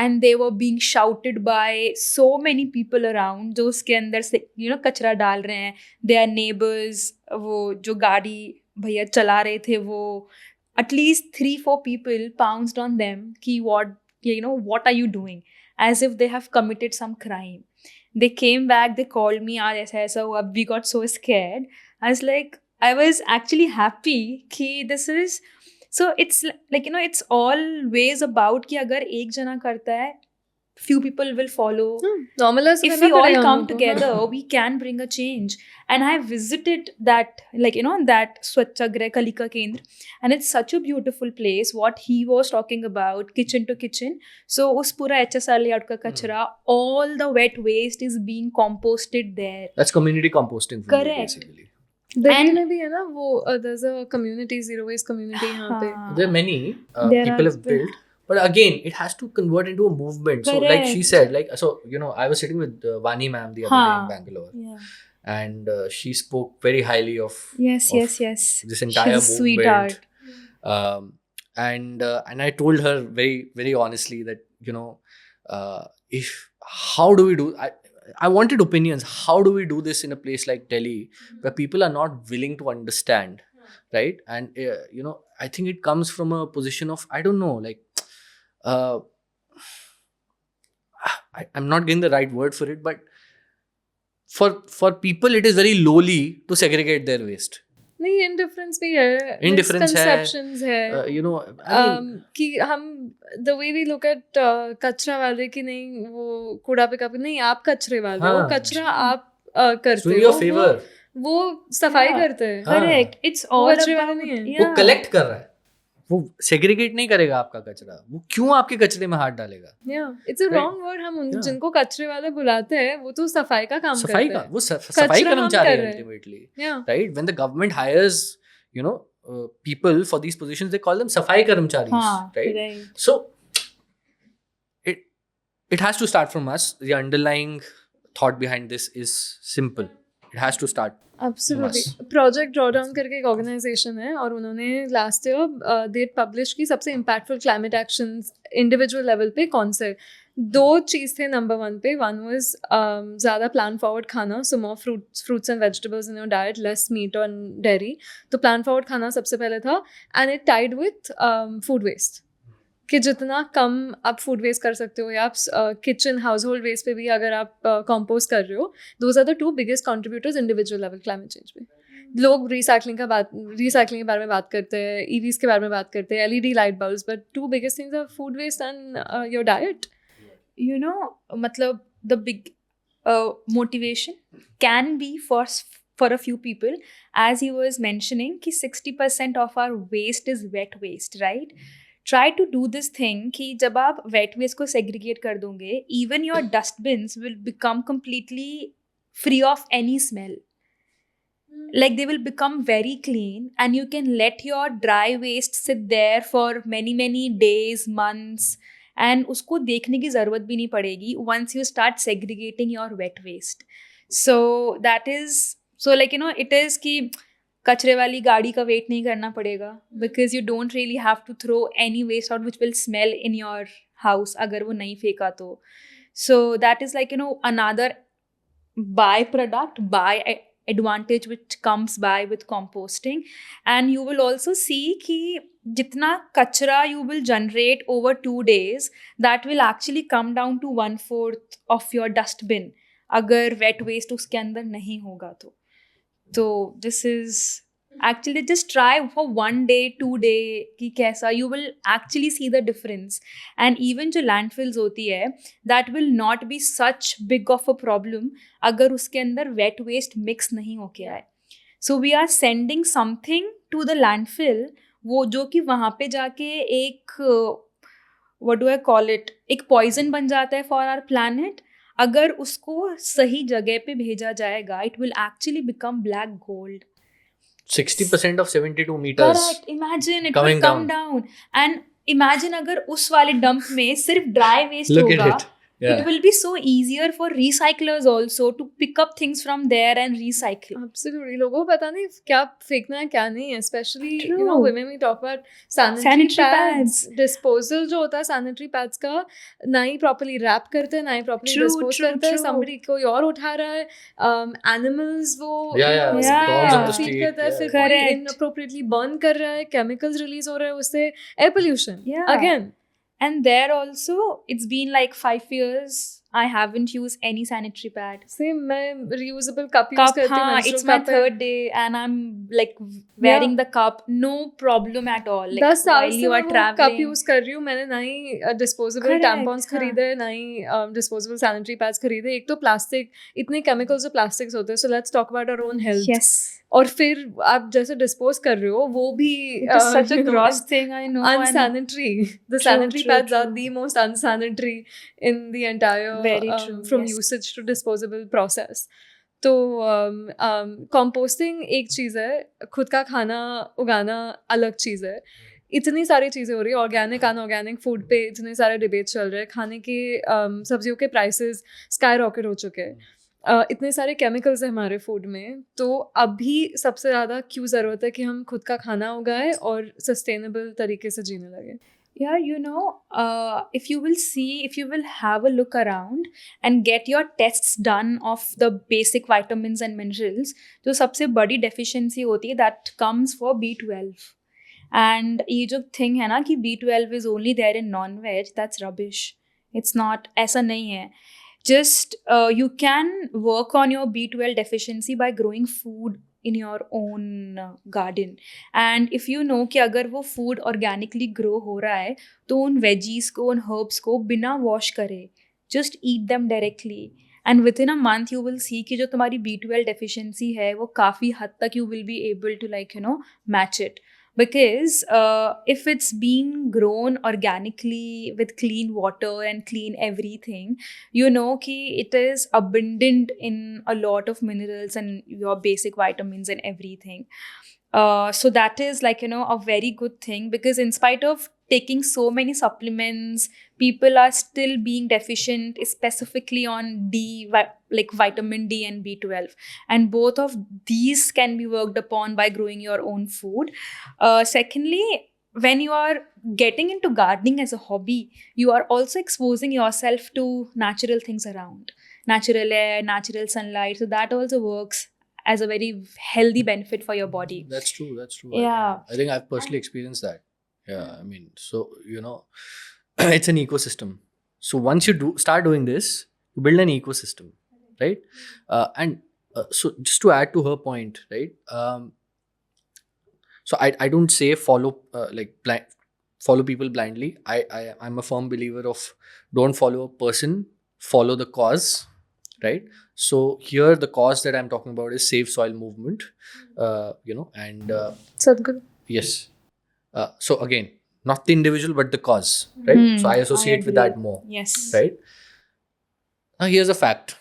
And they were being shouted by so many people around जो उसके अंदर से कचरा डाल रहे हैं. Their neighbors, वो जो गाड़ी भैया चला रहे थे, वो at least 3-4 people pounced on them कि what are you doing, as if they have committed some crime. They came back, they called me, यार ऐसा ऐसा हुआ. We got so scared. I was actually happy कि this is. So it's it's always about कि अगर एक जना करता है, few people will follow. Normalize If we all come together, we can bring a change. And I visited that that Swachhagrah Kalika Kendra, and it's such a beautiful place. What he was talking about, kitchen to kitchen. So उस पूरा HSR layout का कचरा, all the wet waste is being composted there. That's community composting. Correct. Basically. Delhi में भी है ना वो, there's a community, zero waste community यहाँ पे. There are many people have built, but again it has to convert into a movement. Correct. So like she said, I was sitting with Vani ma'am the other day in Bangalore. Yeah. And she spoke very highly of Yes. this entire She's a movement. sweetheart. And I told her very very honestly that how do we do? I wanted opinions. How do we do this in a place like Delhi where people are not willing to understand, right? And I think it comes from a position of, I don't know, I'm not getting the right word for it, but for people it is very lowly to segregate their waste. नहीं, indifference भी है, Indifference misconceptions है. I mean, कि हम the way we look at कचरा वाले कि नहीं वो कूड़ा पे कभी नहीं, आप कचरे वाले हो, कचरा आप करते हो, वो सफाई करते हैं. Correct. It's all कचरे वाले about नहीं है. वो कलेक्ट कर रहा है, वो सेग्रीगेट नहीं करेगा आपका कचरा, वो क्यों आपके कचरे में हाथ डालेगा? It's a Right. Wrong word. हम जिनको कचरे वाले बुलाते हैं वो तो सफाई का काम सफाई करते का, हैं। वो सफाई कचरा हम कर्मचारी कर रहे हैं। Ultimately, Yeah. Right? When the government hires you know people for these positions, they call them सफाई कर्मचारी, हाँ, right? right. So it has to start from us. The underlying thought behind this is simple. It has to start Absolutely. from us. Project drawdown करके एक organisation है और उन्होंने last year date publish की सबसे impactful climate actions individual level पे कौन से। 2 चीज़ थे नंबर 1 पे। वन वाज ज़्यादा प्लान फॉरवर्ड खाना, so more fruits and vegetables in your diet, less meat and dairy. तो प्लान फॉरवर्ड खाना सबसे पहले था, and it tied with food waste, कि जितना कम आप फूड वेस्ट कर सकते हो, या आप किचन हाउस होल्ड वेस्ट पे भी अगर आप कंपोस्ट कर रहे हो, those are the 2 biggest contributors individual level climate change में। लोग रिसाइकलिंग के बारे में बात करते हैं, ईवीज के बारे में बात करते हैं, LED light bulbs, but 2 biggest things are food waste and your diet. You know, matlab, the big motivation can be for a few people, as he was mentioning कि 60% of our waste is wet waste, right? Try to do this thing कि जब आप wet waste को segregate कर दोगे, even your dustbins will become completely free of any smell. Like they will become very clean, and you can let your dry waste sit there for many days, months, and उसको देखने की ज़रूरत भी नहीं पड़ेगी once you start segregating your wet waste. So that is, so like you know, it is कि कचरे वाली गाड़ी का वेट नहीं करना पड़ेगा, because you don't really have to throw any waste out which will smell in your house अगर वो नहीं फेंका तो. So that is like you know another by advantage which comes by with composting. And you will also see कि जितना कचरा you will generate over 2 days, that will actually come down to 1/4 of your dustbin अगर wet waste उसके अंदर नहीं होगा तो. So this is actually, just try for 1 day, 2 day कि कैसा, you will actually see the difference. And even जो landfills होती है, that will not be such big of a problem अगर उसके अंदर wet waste mix नहीं होके आए. So we are sending something to the landfill, वो जो कि वहाँ पे जाके एक what do I call it, एक poison बन जाता है for our planet. अगर उसको सही जगह पे भेजा जाएगा, it will actually become black gold. 60% of 72 meters. Correct. Imagine it coming will come down. And imagine अगर उस वाले dump में सिर्फ dry waste Look होगा, at it. Yeah. it will be so easier for recyclers also to pick up things from there and recycle. Absolutely. लोगों को पता नहीं क्या फेंकना है क्या नहीं है, especially you know True. women, we talk about sanitary Sanitary pads. pads. Disposal जो होता है sanitary pads का, ना ही properly wrap करते हैं, ना ही properly True, dispose true, करते हैं, true. somebody कोई और उठा रहा है, animals वो Yeah, Yeah. dogs on the feed street. करता है, Yeah. फिर कोई Correct. inappropriately burn कर रहा है, chemicals release हो रहा है, उससे air pollution. Yeah. Again. And there also, it's been like 5 years, I haven't used any sanitary pad. Same, मैं reusable cup use Cup, करती हूँ, हाँ, menstrual it's my cup है. 3rd day and I'm like wearing the cup, no problem at all. Like 10 साल while से you मैं are वो cup traveling. Use कर रही हूँ। मैंने ना ही डिस्पोजेबल Correct, टैम्पॉन्स हाँ. खरीदे, ना ही डिस्पोजेबल सैनिटरी पैड्स खरीदे। एक तो प्लास्टिक, इतने केमिकल्स और प्लास्टिक्स होते हैं, so let's talk about our own health. Yes. और फिर आप जैसे डिस्पोज कर रहे हो वो भी It is such a gross thing, I know. and unsanitary. The True, sanitary true, pads are true. the most unsanitary in the entire Very true, from yes. usage to disposable process. तो composting एक चीज़ है, खुद का खाना उगाना अलग चीज़ है। इतनी सारी चीज़ें हो रही है, ऑर्गेनिक अनऑर्गेनिक फूड पे इतने सारे डिबेट चल रहे हैं, खाने के सब्जियों के प्राइसेस स्काई रॉकेट हो चुके हैं, इतने सारे केमिकल्स हैं हमारे फूड में। तो अभी सबसे ज़्यादा क्यों ज़रूरत है कि हम खुद का खाना उगाएं और सस्टेनेबल तरीके से जीने लगे। Yeah, you know, if you will have a look around and get your tests done of the basic vitamins and minerals, जो सबसे बड़ी deficiency होती है, that comes for B12. And ये जो thing है ना कि B12 is only there in non-veg, that's rubbish. It's not, ऐसा नहीं है. Just you can work on your B12 deficiency by growing food in your own garden. And if you know कि अगर वो food organically grow हो रहा है तो उन veggies को, उन herbs को बिना wash करे just eat them directly. And within a month you will see कि जो तुम्हारी B12 deficiency है वो काफ़ी हद तक you will be able to like you know match it. because if it's being grown organically with clean water and clean everything, you know ki it is abundant in a lot of minerals and your basic vitamins and everything. So that is like, you know, a very good thing, because in spite of taking so many supplements, people are still being deficient specifically on like vitamin D and B12, and both of these can be worked upon by growing your own food. Secondly, when you are getting into gardening as a hobby, you are also exposing yourself to natural things around, natural air, natural sunlight, so that also works as a very healthy benefit for your body. That's true. That's true. Yeah. I think I've personally experienced that. Yeah. I mean, so, you know, it's an ecosystem. So once you start doing this, you build an ecosystem, right? So just to add to her point, right? So I don't say follow follow people blindly. I'm a firm believer of don't follow a person, follow the cause, right? So here the cause that I'm talking about is Save Soil Movement, you know, and Sadhguru. yes. So again, not the individual but the cause, right? So I associate with that more, Yes. right? Now here's a fact.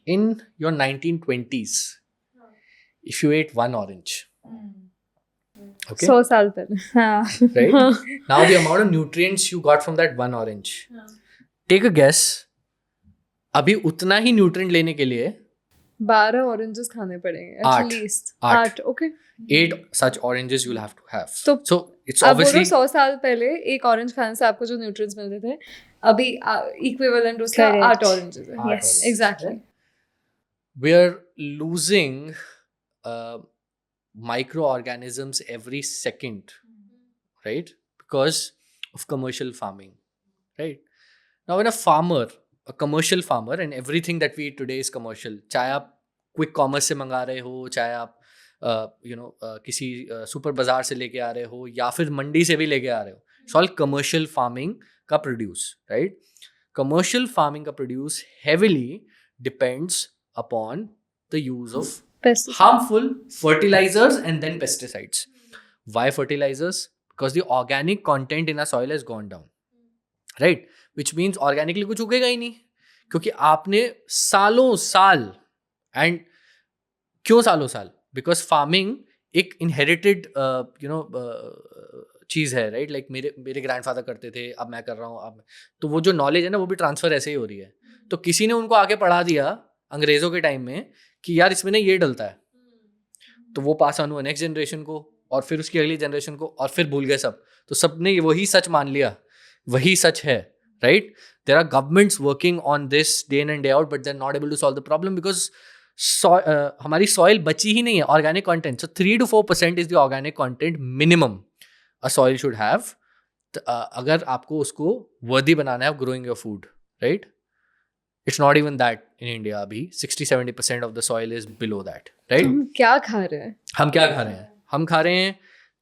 In your 1920s, if you ate one orange, okay, 100 साल पहले. right? Now the amount of nutrients you got from that one orange, take a guess. अभी उतना ही nutrient लेने के लिए 12 oranges खाने पड़ेंगे आठ. at least. आठ. 8. Okay. 8 such oranges you'll have to have. तो So it's आप बोलो obviously 100 साल पहले एक ऑरेंज खाने से आपको जो न्यूट्रिएंट्स मिलते थे, अभी इक्विवेलेंट उसका Correct. 8 ऑरेंजेस है. आठ Yes. oranges, Exactly. right? We're losing microorganisms every second, right? Because of commercial farming, right? Now when a commercial farmer, and everything that we eat today is commercial, चाहे आप quick commerce से मंगा रहे हो, चाहे आप किसी सुपर बाजार से लेके आ रहे हो, या फिर मंडी से भी लेके आ रहे हो, इट्स ऑल कमर्शियल फार्मिंग का प्रोड्यूस, राइट? कमर्शियल फार्मिंग का produce heavily depends upon the use of harmful fertilizers and then pesticides. Why fertilizers? Because the organic content in our soil has gone down, right? Which means organically कुछ उगेगा ही नहीं, क्योंकि आपने सालों साल, and क्यों सालों साल? Because farming एक inherited चीज़ है, राइट? लाइक मेरे ग्रैंडफादर करते थे, अब मैं कर रहा हूँ, अब तो वो जो नॉलेज है ना, वो भी ट्रांसफर ऐसे ही हो रही है. तो किसी ने उनको आगे पढ़ा दिया अंग्रेजों के टाइम में कि यार इसमें ना ये डलता है, तो वो पास ऑन हुआ नेक्स्ट जनरेशन को, और फिर उसकी अगली जनरेशन को, और फिर भूल गए सब. तो सबने वही सच मान लिया, वही सच है, right? There are governments working on this day in and day out, but they are not able to solve the problem because हमारी सॉइल बची ही नहीं है organic content. So 3 to 4% is the organic content minimum a soil should have, अगर आपको उसको worthy बनाना है growing your food, right? It's not even that in India. अभी 60-70% of the soil is below that, right? हम क्या खा रहे हैं? हम क्या खा रहे हैं? हम खा रहे हैं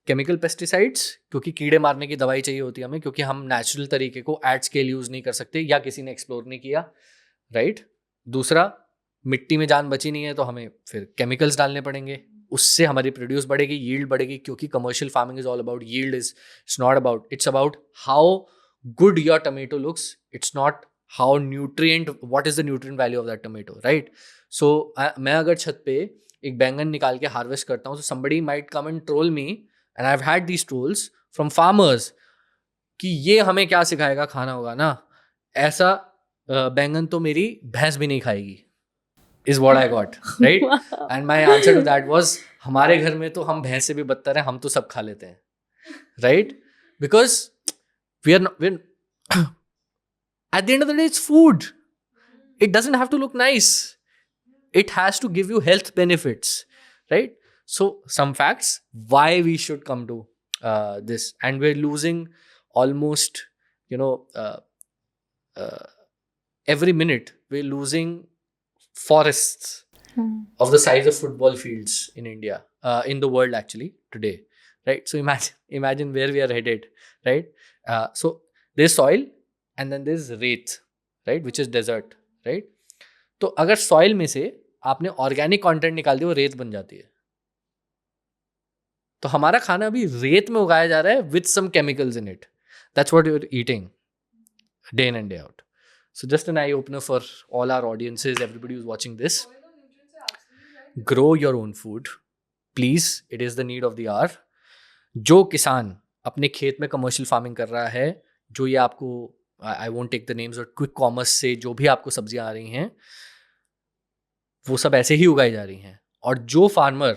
केमिकल पेस्टिसाइड्स, क्योंकि कीड़े मारने की दवाई चाहिए होती है हमें, क्योंकि हम नेचुरल तरीके को एट स्केल यूज़ नहीं कर सकते, या किसी ने एक्सप्लोर नहीं किया, राइट? दूसरा, मिट्टी में जान बची नहीं है तो हमें फिर केमिकल्स डालने पड़ेंगे, उससे हमारी प्रोड्यूस बढ़ेगी, यील्ड बढ़ेगी, क्योंकि commercial farming is all about yield. It's not about, it's about how good your tomato looks. It's not how what is the nutrient value of that tomato, right? So मैं अगर छत पे एक बैंगन निकाल के हार्वेस्ट करता हूँ, so somebody might come and troll me, and I've had these trolls from farmers कि ये हमें क्या सिखाएगा, खाना होगा ना ऐसा, बैंगन तो मेरी भैंस भी नहीं खाएगी, is what I got, right? And my answer to that was, हमारे घर में तो हम भैंस से भी बदतर हैं, हम तो सब खा लेते हैं, right? Because we're at the end of the day, it's food. It doesn't have to look nice. It has to give you health benefits, right? So some facts why we should come to this, and we're losing almost, every minute we're losing forests of the size of football fields in India, in the world actually today, right? So imagine where we are headed, right? So there's soil, and then there's रेत, right, which is desert, right? तो अगर soil में से आपने organic content निकाल दिया, वो रेत बन जाती है, तो हमारा खाना अभी रेत में उगाया जा रहा है with some chemicals in it. That's what you are eating day in and day out. So just an eye opener for all our audiences, everybody who's watching this. Grow your own food. Please, it is the need of the hour. जो किसान अपने खेत में commercial farming कर रहा है, जो ये आपको I won't take the names और क्विक कॉमर्स से जो भी आपको सब्जियां आ रही हैं, वो सब ऐसे ही उगाई जा रही हैं. और जो फार्मर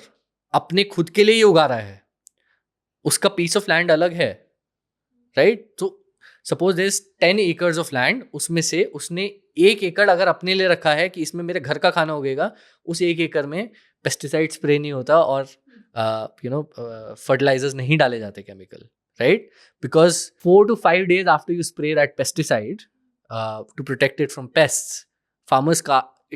अपने खुद के लिए ही उगा रहा है, उसका पीस ऑफ लैंड अलग है, राइट? तो suppose there is 10 acres of land, उसमें से उसने 1 एकड़ अगर अपने लिए रखा है कि इसमें मेरे घर का खाना उगेगा, उस 1 एकड़ में पेस्टिसाइड स्प्रे नहीं होता और फर्टिलाइजर्स नहीं डाले जाते chemical, right? Because 4 to 5 days after you spray that pesticide to protect it from pests, farmers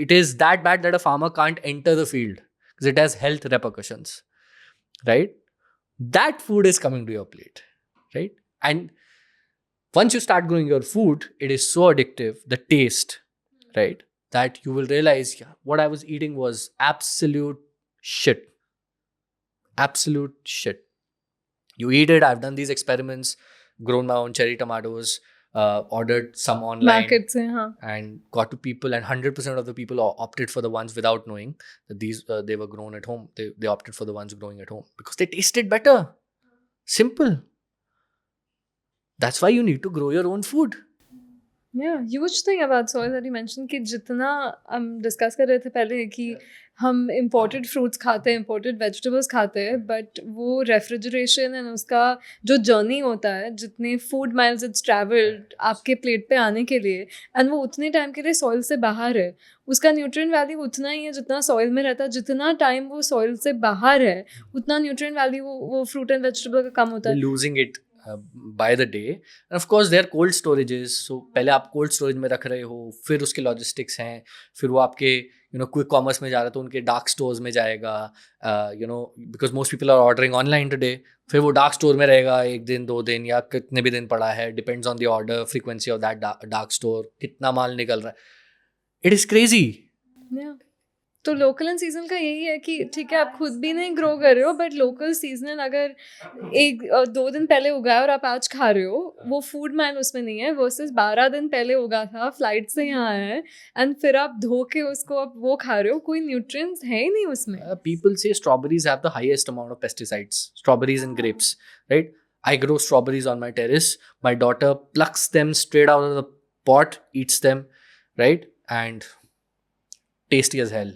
it is that bad that a farmer can't enter the field because it has health repercussions, right? That food is coming to your plate, right? And once you start growing your food, it is so addictive, the taste, right, that you will realize, yeah, what I was eating was absolute shit. Absolute shit. You eat it. I've done these experiments, grown my own cherry tomatoes, ordered some online market से, हाँ. and got to people, and 100% of the people opted for the ones without knowing that these they were grown at home. They opted for the ones growing at home because they tasted better. Simple. That's why you need to grow your own food. Yeah, huge thing about soil that you mentioned कि जितना हम discuss कर रहे थे पहले कि हम imported fruits खाते हैं, imported vegetables खाते हैं, but वो रेफ्रिजरेशन एंड उसका जो जर्नी होता है, जितने फूड माइल्स इट्स ट्रैवल्ड आपके प्लेट पे आने के लिए, एंड वो उतने टाइम के लिए सॉइल से बाहर है, उसका न्यूट्रिएंट वैल्यू उतना ही है जितना सॉइल में रहता है. जितना टाइम वो सॉइल से बाहर है, उतना न्यूट्रिएंट वैल्यू वो फ्रूट एंड वेजिटेबल का कम होता है. Losing it by the day. And of course there are cold storages. So पहले आप cold storage में रख रहे हो, फिर उसके logistics हैं, फिर वो आपके quick commerce में जा रहा है तो उनके dark stores में जाएगा, because most people are ordering online today. फिर वो dark store में रहेगा 1 दिन 2 दिन या कितने भी दिन पड़ा है, depends on the order frequency of that dark store, कितना माल निकल रहा है. It is crazy. Yeah. तो लोकल एंड सीजनल का यही है कि ठीक है, आप खुद भी नहीं ग्रो कर रहे हो, बट लोकल सीजनल अगर 1-2 दिन पहले उगाया और आप आज खा रहे हो, वो फूड मैन उसमें नहीं है, वर्सेस 12 दिन पहले उगा था, फ्लाइट से यहाँ आया है, एंड फिर आप धो के उसको आप वो खा रहे हो, कोई न्यूट्रिएंट्स है ही नहीं उसमें. People say strawberries have the highest amount of pesticides. Strawberries and grapes, right? I grow strawberries on my terrace. My daughter plucks them straight out of the pot, eats them, right? And tasty as hell.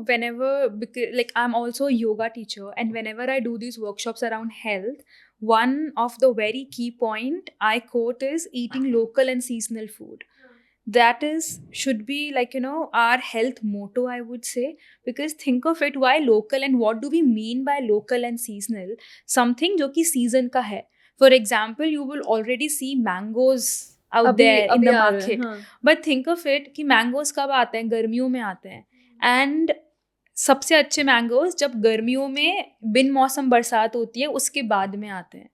Whenever, because like I'm also a yoga teacher, and whenever I do these workshops around health, one of the very key point I quote is eating local and seasonal food. That should be like our health motto, I would say, because think of it, why local and what do we mean by local and seasonal? Something जो कि season का है. For example, you will already see mangoes out there in the market, but think of it कि mangoes कब आते हैं? गर्मियों में आते हैं. एंड सबसे अच्छे मैंगोज जब गर्मियों में बिन मौसम बरसात होती है उसके बाद में आते हैं,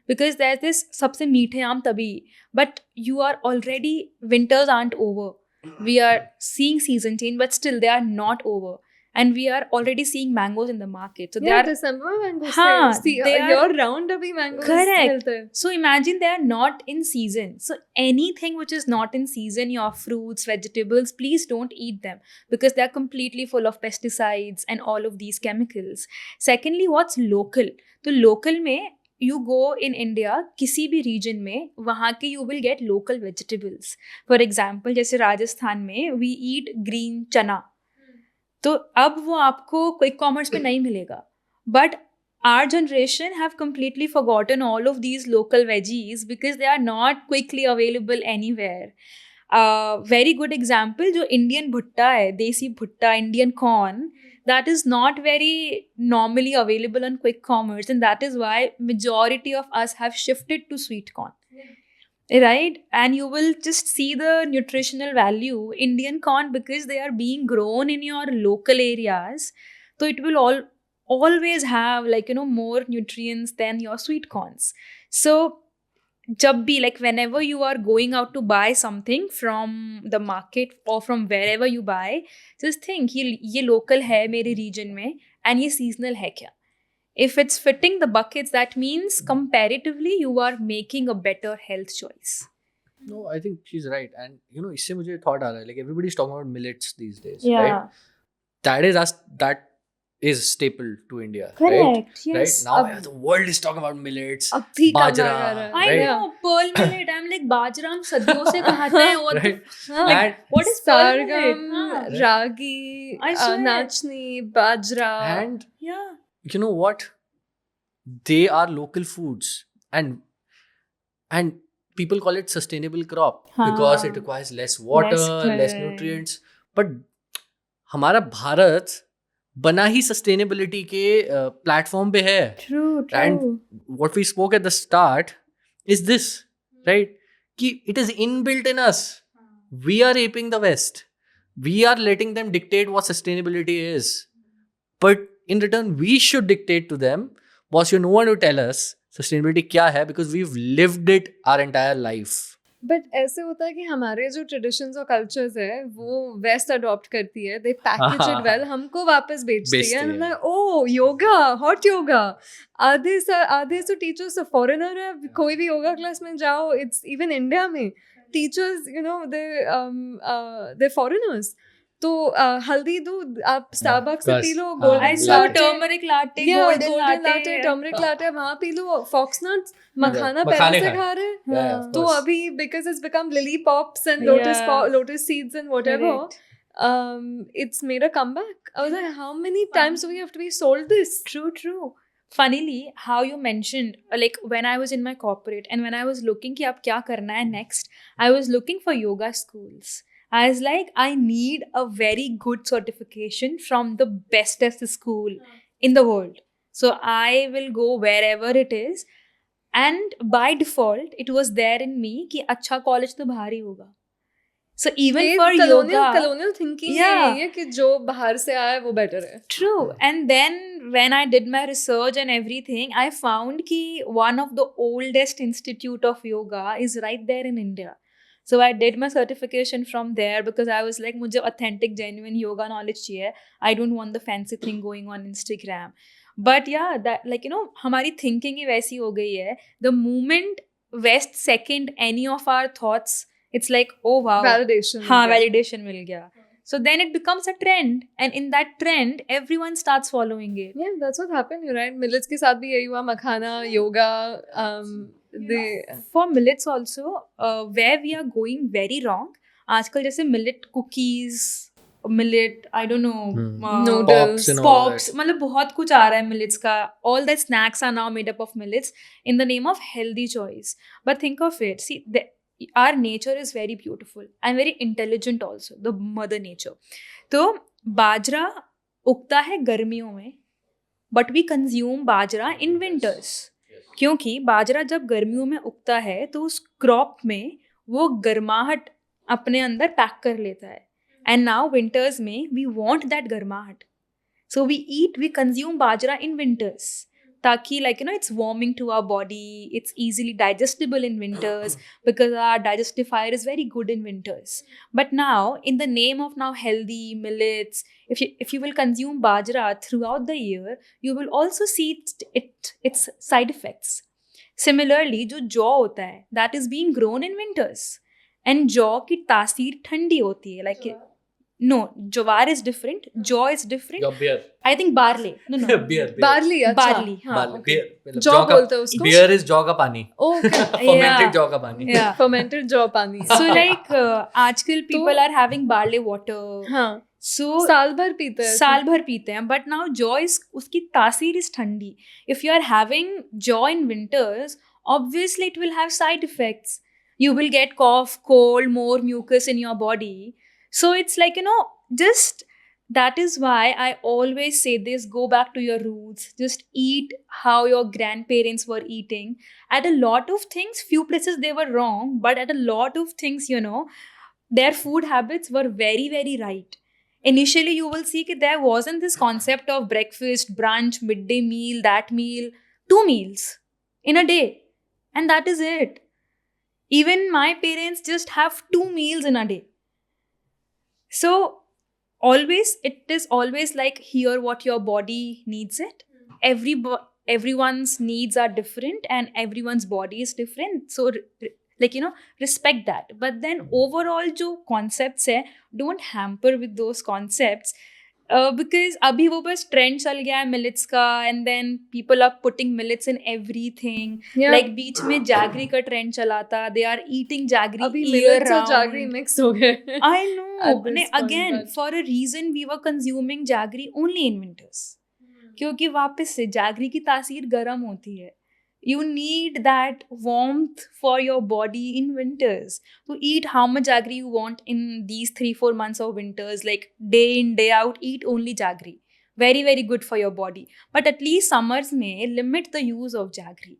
बिकॉज दैट इज सबसे मीठे आम तभी. But you are already, winters are over, we are seeing season change, but still they are not over, and we are already seeing mangoes in the market. So they are December mangoes. they are year round abhi mangoes. Correct. So imagine they are not in season. So anything which is not in season, your fruits, vegetables, please don't eat them because they are completely full of pesticides and all of these chemicals. Secondly, what's local? तो local में you go in India, किसी भी region में, वहाँ के you will get local vegetables. For example, जैसे राजस्थान में we eat green चना, तो अब वो आपको क्विक कॉमर्स में नहीं मिलेगा. But our generation have completely forgotten all of these local veggies because they are not quickly available anywhere. Very good example, जो इंडियन भुट्टा है, देसी भुट्टा, Indian corn, that is not very normally available on quick commerce, and that is why majority of us have shifted to sweet corn. Right? And you will just see the nutritional value Indian corn because they are being grown in your local areas, so it will always have more nutrients than your sweet corns. So जब भी like whenever you are going out to buy something from the market or from wherever you buy, just think ये local है मेरे region में and ये seasonal है क्या. If it's fitting the buckets, that means comparatively you are making a better health choice. No, I think she's right. And you know, इससे मुझे thought आ रहा है, like everybody's talking about millets these days, Yeah. right? That is staple to India, Correct, right? yes. Right now, the world is talking about millets, अब भी कम bajra, आ रहा है. I right? know, pearl millet. I'm like, बाजरा हम सदियों से खाते हैं. What the Right? हाँ. And what is pearl millet? Sargam, हाँ. ragi, I swear. nachni, bajra. and Yeah. you know what? They are local foods, and people call it sustainable crop because it requires less water, less correct. nutrients. But हमारा भारत बना ही sustainability के platform पे है. True. And what we spoke at the start is this, right? कि it is inbuilt in us. We are aping the West. We are letting them dictate what sustainability is. But in return, we should dictate to them. Boss, you no one to tell us sustainability क्या है because we've lived it our entire life. But ऐसे होता है कि हमारे जो traditions और cultures है वो वेस्ट अडॉप्ट करती है, दे पैकेज इट वेल, हमको वापस बेचती बेचती है. है. मतलब ओ योगा, हॉट योगा. आधे से टीचर्स फॉरेनर है, कोई भी योगा क्लास में जाओ, इट्स इवन इंडिया में teachers you know they foreigners. तो हल्दी दूध आप स्टारबक्स से बस, पी लो, हाँ, golden I saw latte. turmeric latte, Yeah, golden golden latte. latte, turmeric latte वहाँ पी लो. Fox nuts, मखाना मखाने पहले से खाए. खा रहे. Yeah, of तो course. अभी because it's become lily pops and Yeah. lotus seeds and whatever, it's made a comeback. I was like, how many times do we have to be sold this? True. Funnily, how you mentioned, like when I was in my corporate and when I was looking कि अब क्या करना है next, I was looking for yoga schools. I was like, I need a very good certification from the bestest school in the world. So I will go wherever it is. And by default, it was there in me कि अच्छा college तो बाहर ही होगा. So even ये for yoga, colonial thinking Yeah. है ये कि जो बाहर से आया है वो better है. True. And then when I did my research and everything, I found कि one of the oldest institute of yoga is right there in India. So I did my certification from there because I was like, मुझे authentic, genuine yoga knowledge चाहिए. I don't want the fancy thing going on Instagram. But yeah, that like you know, हमारी thinking ही वैसी हो गई है. The moment West second any of our thoughts, it's like, oh wow, Validation. हाँ validation मिल गया. So then it becomes a trend, and in that trend, everyone starts following it. Yeah, that's what happened. You're right. Millets के साथ भी यही हुआ. मखाना, yoga, For millets also, where we are going very wrong, आजकल जैसे millet cookies, millet, I don't know, Noodles, Pops and all pops, that. मतलब बहुत कुछ आ रहा है millets का. All the snacks are now made up of millets in the name of healthy choice. But think of it, see, our nature is very beautiful and very intelligent also, the mother nature. तो बाजरा उगता है गर्मियों में, but we consume bajra in winters. क्योंकि बाजरा जब गर्मियों में उगता है तो उस क्रॉप में वो गर्माहट अपने अंदर पैक कर लेता है. एंड नाउ विंटर्स में वी वांट दैट गर्माहट, सो वी कंज्यूम बाजरा इन विंटर्स ताकि like you know it's warming to our body, it's easily digestible in winters because our digestive fire is very good in winters. But now in the name of now healthy millets, if you will consume bajra throughout the year, you will also see its side effects. Similarly जो जौ होता है that is being grown in winters, and जौ की तासीर ठंडी होती है. like no, jowar is different, jaw is different. Your beer. I think barley. No. beer. barley. अच्छा. Barley, हाँ, Barley. okay. Beer. मतलब जौ जौ का- बोलते हैं उसको. Beer is जौ का पानी. Okay. Fermented Yeah. जौ का पानी. Yeah. Fermented jaw पानी. So like आजकल people are having barley water. हाँ. So साल भर पीते हैं. साल भर पीते हैं. But now jaw is उसकी तासीर is ठंडी. If you are having jaw in winters, obviously it will have side effects. You will get cough, cold, more mucus in your body. So it's like, you know, just that is why I always say this, go back to your roots. Just eat how your grandparents were eating. At a lot of things, few places they were wrong, but at a lot of things, you know, their food habits were very, very right. Initially, you will see that there wasn't this concept of breakfast, brunch, midday meal, that meal, 2 meals in a day. And that is it. Even my parents just have 2 meals in a day. So it is always like, hear what your body needs it. Everyone's needs are different and everyone's body is different. So like, respect that. But then overall जो concepts है, don't hamper with those concepts. Because अभी वो बस trend चल गया है millets का, and then people are putting millets in everything. Like बीच में जैगरी का ट्रेंड चला था, दे आर ईटिंग जैगरी अभी ईयर millets और jaggery राउंड. mixed हो गए. I know. At this point, Again, but- for a reason we were consuming jaggery only in winters. क्योंकि वापस से जैगरी की तासीर गर्म होती है. You need that warmth for your body in winters. So eat how much jaggery you want in these 3-4 months of winters. Like day in, day out, eat only jaggery. Very, very good for your body. But at least summers may limit the use of jaggery.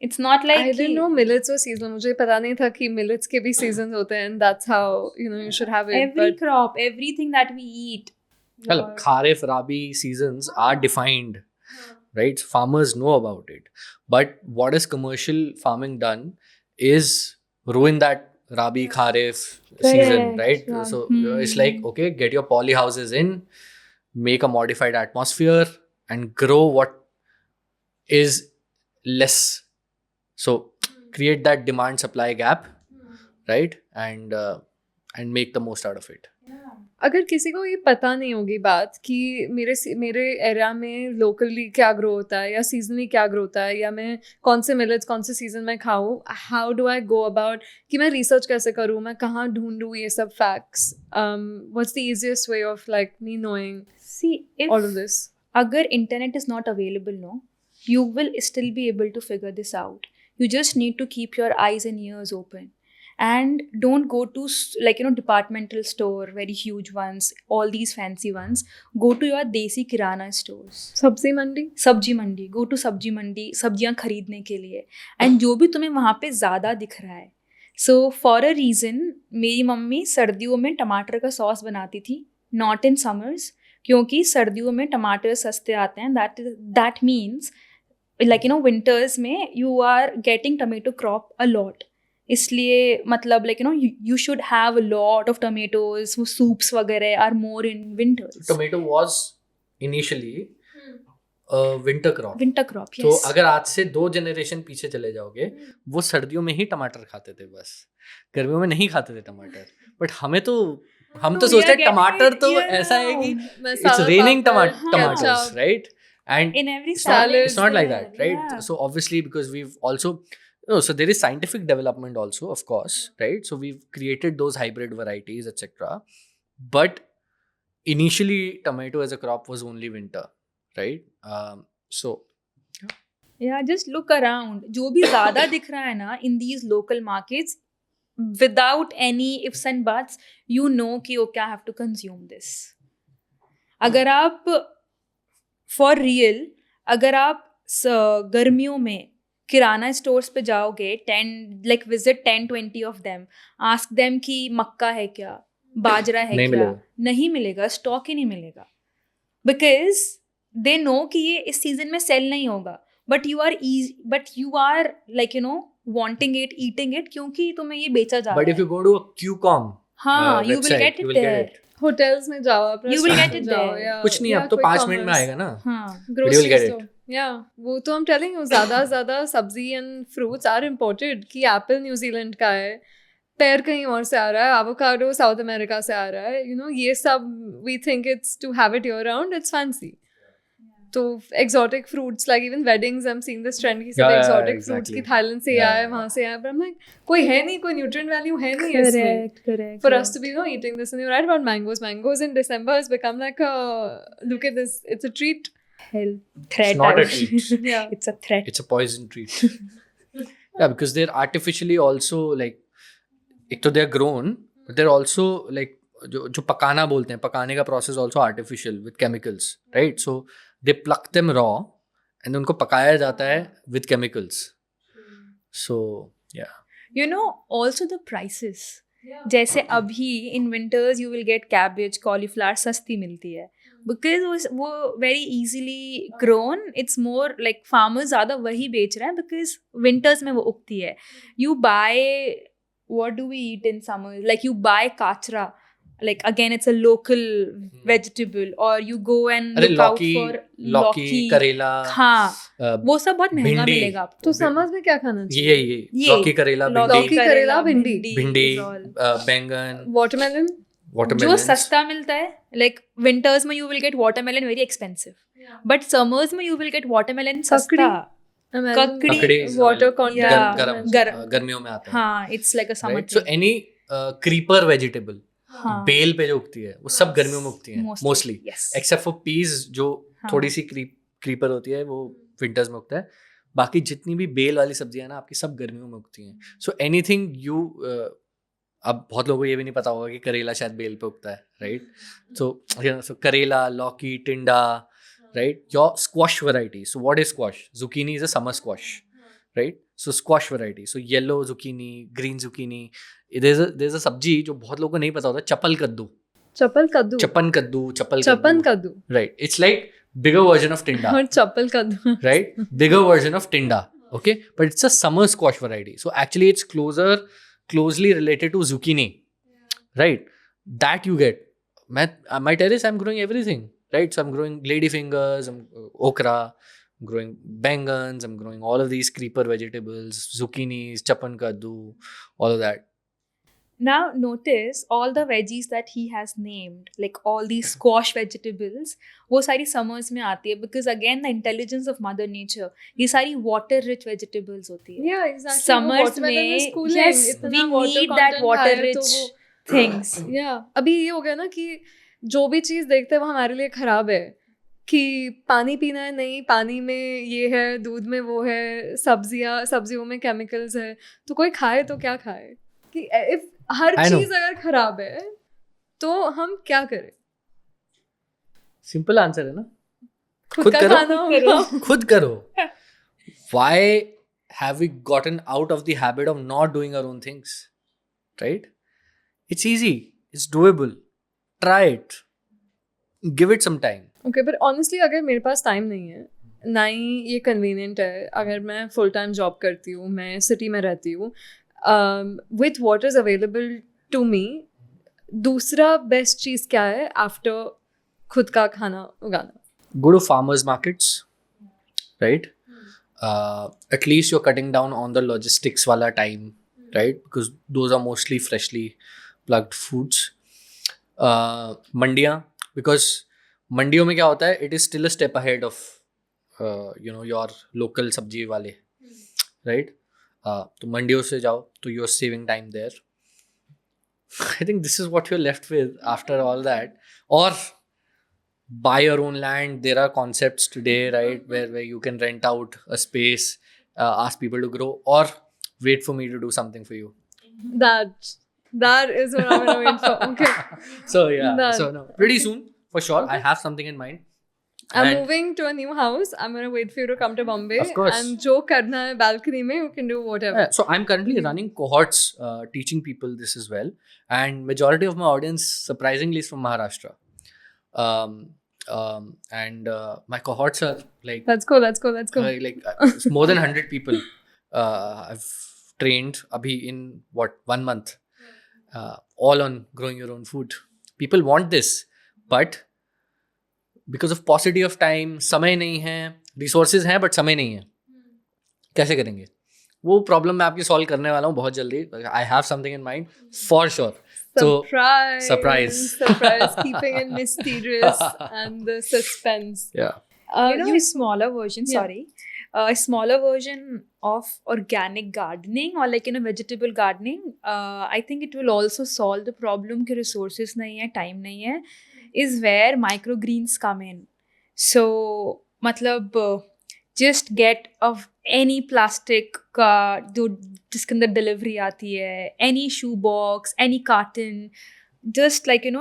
It's not like I didn't know millets were seasonal. मुझे पता नहीं था कि millets के भी seasons होते हैं, and that's how you should have it. every But crop, everything that we eat. Well, Kharif, Rabi seasons are defined, right? Farmers know about it. But what is commercial farming done is ruin that Rabi, Kharif season, Correct, right? yeah. So it's like, okay, get your poly houses in, make a modified atmosphere, and grow what is less. So create that demand supply gap, right? And make the most out of it. अगर किसी को ये पता नहीं होगी बात कि मेरे एरिया में लोकली क्या ग्रो होता है या सीजनली क्या ग्रो होता है, या मैं कौन से मिलेट्स कौन से सीजन में खाऊं, how do I go about, कि मैं रिसर्च कैसे करूं, मैं कहाँ ढूंढूं ये सब facts, what's the easiest way of like me knowing See, if all of this? agar internet is not available, no, you will still be able to figure this out. You just need to keep your eyes and ears open, and don't go to departmental store, very huge ones, all these fancy ones. Go to your desi kirana stores. सब्जी मंडी. सब्जी मंडी, go to सब्जी मंडी सब्जियां खरीदने के लिए. And जो भी तुम्हें वहाँ पे ज़्यादा दिख रहा है, सो फॉर अ रीज़न मेरी मम्मी सर्दियों में टमाटर का सॉस बनाती थी, नॉट इन समर्स, क्योंकि सर्दियों में टमाटर सस्ते आते हैं. दैट मीन्स विंटर्स में you are getting tomato crop a lot. इसलिए मतलब you should have a lot of tomatoes. वो soups वगैरह are more in winters. Tomato was initially a winter crop. Winter crop, yes. तो अगर आज से 2 generation पीछे चले जाओगे, वो सर्दियों में ही टमाटर खाते थे, बस गर्मियों में नहीं खाते थे टमाटर. बट हम तो सोचते हैं टमाटर तो ऐसा है कि it's raining tomatoes, right? And in every salad, it's not like that, right? Yeah. So obviously, because we've also so there is scientific development also, of course, right? So we've created those hybrid varieties, etc. But initially, tomato as a crop was only winter, right? So yeah, just look around. जो भी ज़्यादा दिख रहा है ना in these local markets, without any ifs and buts, you know कि okay, I have to consume this. अगर आप for real, अगर आप गर्मियों में किराना स्टोर्स पे जाओगे, 10 visit 10-20 of them, ask them कि मक्का है क्या, बाजरा है क्या, नहीं मिलेगा, स्टॉक ही नहीं मिलेगा. बिकॉज दे नो कि ये इस सीजन में सेल नहीं होगा, but you are wanting it, eating it, क्योंकि तुम्हें ये बेचा जा रहा है. But if you go to a QCOM, हाँ, you will get it there. Hotels में जाओ, अपने You will get it जाओ, there. या कुछ नहीं, अब तो 5 मिनट में आएगा ना. हाँ, will get it. वो तो हम टेलिंग यू, ज़्यादा सब्जी एंड फ्रूट्स आर इम्पोर्टेड. कि एप्पल न्यूजीलैंड का है, पेयर कहीं और से आ रहा है, एवोकाडो साउथ अमेरिका से आ रहा है, ये सब we think it's to have it year round, it's fancy. तो exotic fruits, like even weddings, I am seeing this trend कि सब एक्सोटिक फ्रूट्स की थाईलैंड से आया है, वहाँ से आया है, बट आई एम लाइक कोई है नहीं, कोई न्यूट्रिएंट वैल्यू है नहीं इसमें. correct. For us to be eating this, and you're right about mangoes. Mangoes in December has become like a, look at this, it's a treat. Threat. It's not a I would- treat. Yeah. It's a threat. It's a poison treat. Yeah, because they're artificially also like, एक तो they're grown, but they're also like जो पकाना बोलते हैं, पकाने का process also artificial with chemicals, right? So they pluck them raw and उनको पकाया जाता है with chemicals. So yeah. Also the prices. जैसे अभी in winters you will get cabbage, cauliflower सस्ती मिलती है. बिकॉज वो very easily grown, it's more like farmers ज़्यादा वही बेच रहे हैं बिकॉज विंटर्स में वो उगती है. You buy, what do we eat in summer? Like you buy kachra, like again it's a local vegetable, or you go and अरे look out लौकी, for लौकी, करेला, हाँ वो सब बहुत महंगा भिंडी. मिलेगा आपको. तो समझ में क्या खाना चाहिए? ये लौकी, करेला, लौकी, भिंडी, करेला, भिंडी. भिंडी, is all. बैंगन, वाटरमेलन. जो वाटरमेलन. सस्ता मिलता है, like winters में you will get watermelon very expensive, but summers में you will get watermelon सस्ता. ककड़ी. ककड़ी, वाटर Yeah. गर्मियों में आता है. हाँ, it's like a summer Right? So thing. any creeper vegetable, हाँ. बेल पे जो उगती है वो सब गर्मियों में उगती है mostly, yes. Except for peas जो हाँ. थोड़ी सी क्रीपर होती है वो विंटर्स में उगता है. बाकी जितनी भी बेल वाली सब्जियां ना आपकी सब गर्मियों में उगती हैं. सो एनीथिंग यू, अब बहुत लोगों को ये भी नहीं पता होगा कि करेला शायद बेल पे उगता है, राइट? सो करेला, लौकी, टिंडा, right? Your squash variety. So what is squash? Zucchini is a summer squash, right? So squash variety. So yellow zucchini, green zucchini. There's a सब्जी जो बहुत लोगों को नहीं पता होता, चपल कद्दू. चपल कद्दू. चपन कद्दू, चपल कद्दू. Right. It's like bigger version of tinda. और चपल कद्दू. Right? Bigger version of tinda. Okay? But it's a summer squash variety. So actually it's closely related to zucchini. Right? That you get. My terrace, I'm growing everything. Right, so I'm growing ladyfingers, okra, I'm growing bangans, I'm growing all of these creeper vegetables, zucchinis, chapan kaddu, all of that. Now notice all the veggies that he has named, like all these squash vegetables, वो सारी summers में आती है because again the intelligence of mother nature, ये सारी water rich vegetables होती है. Yeah, exactly. Summers में yes, we need that water rich things. Yeah, अभी ये हो गया ना कि जो भी चीज़ देखते हैं वो हमारे लिए ख़राब है, कि पानी पीना है, नहीं पानी में ये है, दूध में वो है, सब्जियों में केमिकल्स है, तो कोई खाए तो क्या खाए? कि इफ हर चीज़ अगर ख़राब है तो हम क्या करें? सिंपल आंसर है ना, खुद का खाना होगा. खुद करो. Why have we gotten out of the habit of not doing our own things? Right? It's easy. It's doable. Try it. Give it some time. Okay, but honestly अगर मेरे पास टाइम नहीं है, ना ही ये कन्वीनियंट है, अगर मैं फुल टाइम जॉब करती हूँ, मैं सिटी में रहती हूँ, with what is available to me, दूसरा बेस्ट चीज़ क्या है आफ्टर खुद का खाना उगाना? Go to farmers markets, right? At least you're cutting down on the logistics wala time, right? Because those are mostly freshly plugged foods. मंडियाँ, because मंडियों में क्या होता है, it is still a step ahead of your local सब्जी वाले, right? तो मंडियों से जाओ तो you're saving time there. I think this is what you're left with after all that. Or buy your own land. There are concepts today, right, where you can rent out a space, ask people to grow, or wait for me to do something for you. That is what I'm gonna wait for. Okay. So yeah. So no, pretty soon for sure. I have something in mind. I'm And- moving to a new house. I'm gonna wait for you to come to Bombay. Of course. And जो करना है balcony में, you can do whatever. So I'm currently running cohorts, teaching people this as well, and majority of my audience surprisingly is from Maharashtra. And my cohorts are like Let's go. it's more than 100 people. I've trained abhi in 1 month. All on growing your own food. People want this, but because of paucity of time, समय नहीं है, resources हैं but समय नहीं है, कैसे करेंगे? वो प्रॉब्लम मैं आपकी सॉल्व करने वाला हूँ बहुत जल्दी. I have something in mind for sure. Surprise. Keeping it mysterious and the suspense. Yeah. A smaller version, Yeah. a smaller version of organic gardening or like vegetable gardening, I think it will also solve the problem कि resources नहीं है, time नहीं है, is where microgreens come in. So मतलब just get of any plastic का जो जिसके अंदर delivery आती है, any shoe box, any carton, just like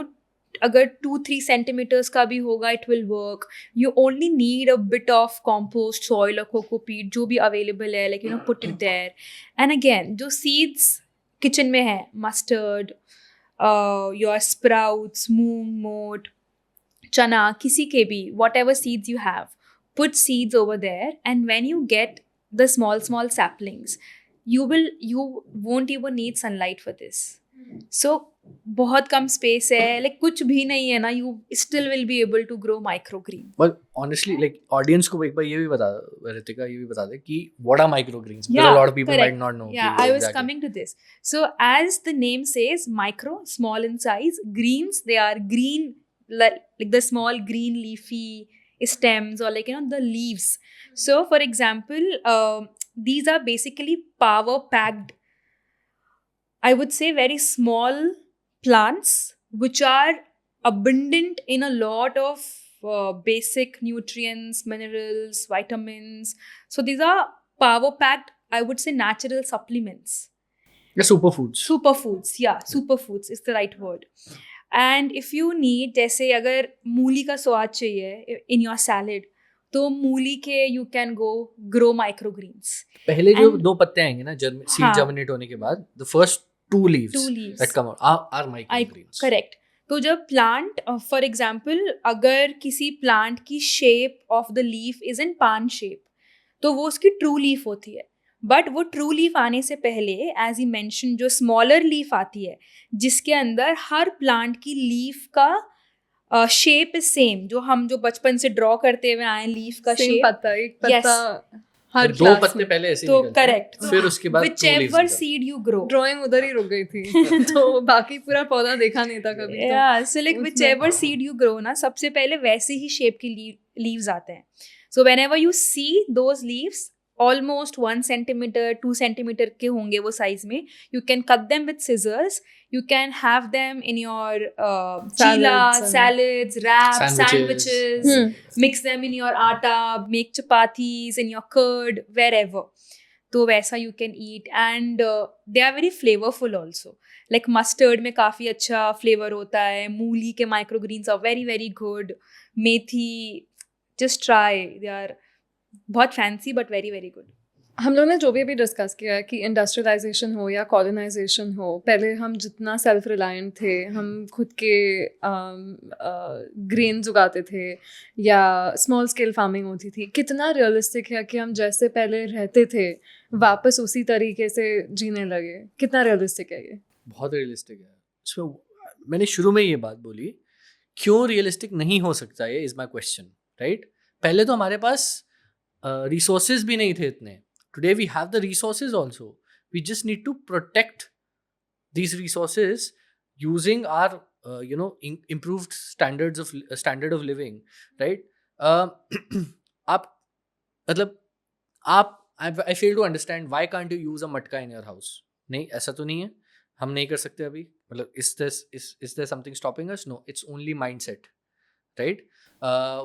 अगर 2-3 centimeters का भी होगा, it will work. You only need a bit of compost, soil or cocopeat जो भी available है, like put it there. And again, जो seeds kitchen में है, mustard, your sprouts, moong, moat, chana, kisi ke bhi, whatever seeds you have, put seeds over there, and when you get the small saplings, you won't even need sunlight for this. So बहुत कम space है, like कुछ भी नहीं है ना, you still will be able to grow microgreen. But honestly, like audience को एक बार ये भी बता, रितिका ये भी बता दे कि what are microgreens? Because Yeah, a lot of people correct. might not know. Yeah, कि I was exactly. coming to this. So as the name says, micro, small in size, greens, they are green, like the small green leafy stems, or like, the leaves. So for example, these are basically power packed, I would say, very small plants which are abundant in a lot of basic nutrients, minerals, vitamins. So these are power packed, I would say, natural supplements. Yeah, superfoods. Superfoods, yeah, superfoods is the right word. And if you need, जैसे अगर मूली का स्वाद चाहिए in your salad, तो मूली के you can go grow microgreens. पहले जो And- 2 पत्ते आएंगे ना सीड हाँ. जर्मिनेट होने के बाद, the first 2 leaves that come out are microgreens. Correct. तो जब प्लांट, फॉर एग्जाम्पल, अगर किसी प्लांट की shape of the leaf is in पान शेप, तो वो उसकी ट्रू लीफ होती है. बट वो ट्रू लीफ आने से पहले, एज यू मेंशन, जो स्मॉलर लीफ आती है, जिसके अंदर हर प्लांट की लीफ का शेप इज सेम, जो बचपन से ड्रॉ करते हुए आए लीफ का सेम शेप. पत्ता, एक पत्ता हर 2 क्लास पत्ते में. पहले ऐसे तो निकलते हैं, करेक्ट. फिर उसके बाद 2 leaves whichever निकलते हैं. seed you grow. ड्राइंग उधर ही रुक गई थी तो बाकी पूरा पौधा देखा नहीं था कभी. तो Yeah, so like उसमें- whichever seed you grow ना, सबसे पहले वैसे ही शेप की leaves आते हैं. So whenever you see those leaves, almost 1 centimeter, 2 centimeter के होंगे वो size में, you can cut them with scissors. You can have them in your chila, salads, wraps, sandwiches. Mix them in your atta, make chapatis, in your curd, wherever. तो वैसा you can eat, and they are very flavorful also. Like mustard में काफ़ी अच्छा flavor होता है. मूली के microgreens are very very good. Methi, just try. They are बहुत fancy but very very good. हम लोग ने जो भी अभी डिस्कस किया है कि इंडस्ट्रियलाइजेशन हो या कॉलोनाइजेशन हो, पहले हम जितना सेल्फ रिलायंट थे, हम खुद के ग्रेन्स उगाते थे या स्मॉल स्केल फार्मिंग होती थी, कितना रियलिस्टिक है कि हम जैसे पहले रहते थे वापस उसी तरीके से जीने लगे? कितना रियलिस्टिक है ये? बहुत रियलिस्टिक है. इसमें मैंने शुरू में ये बात बोली, क्यों रियलिस्टिक नहीं हो सकता है, इज माई क्वेश्चन, राइट? पहले तो हमारे पास रिसोर्सेज भी नहीं थे इतने. Today we have the resources also. We just need to protect these resources using our improved standard of living, right? आप मतलब I fail to understand why can't you use a matka in your house? नहीं, ऐसा तो नहीं है, हम नहीं कर सकते अभी. मतलब is there something stopping us? No, it's only mindset, right?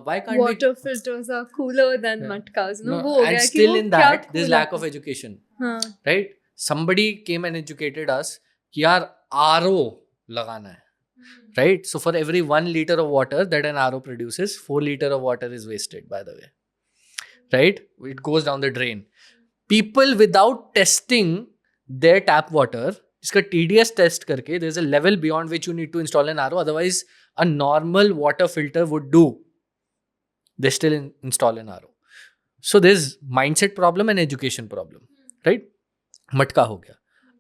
Why can't Water filters are cooler than matkas. No, वो हो and गया कि still वो in क्या that there's cooler lack of है. education, हाँ. right? Somebody came and educated us कि यार RO लगाना है, right? So for every 1 liter of water that an RO produces, 4 liter of water is wasted, by the way, right? It goes down the drain. People without testing their tap water, इसका TDS test करके, there's a level beyond which you need to install an RO, otherwise a normal water filter would do. They still install an RO. So there's mindset problem and education problem, right? मटका हो गया.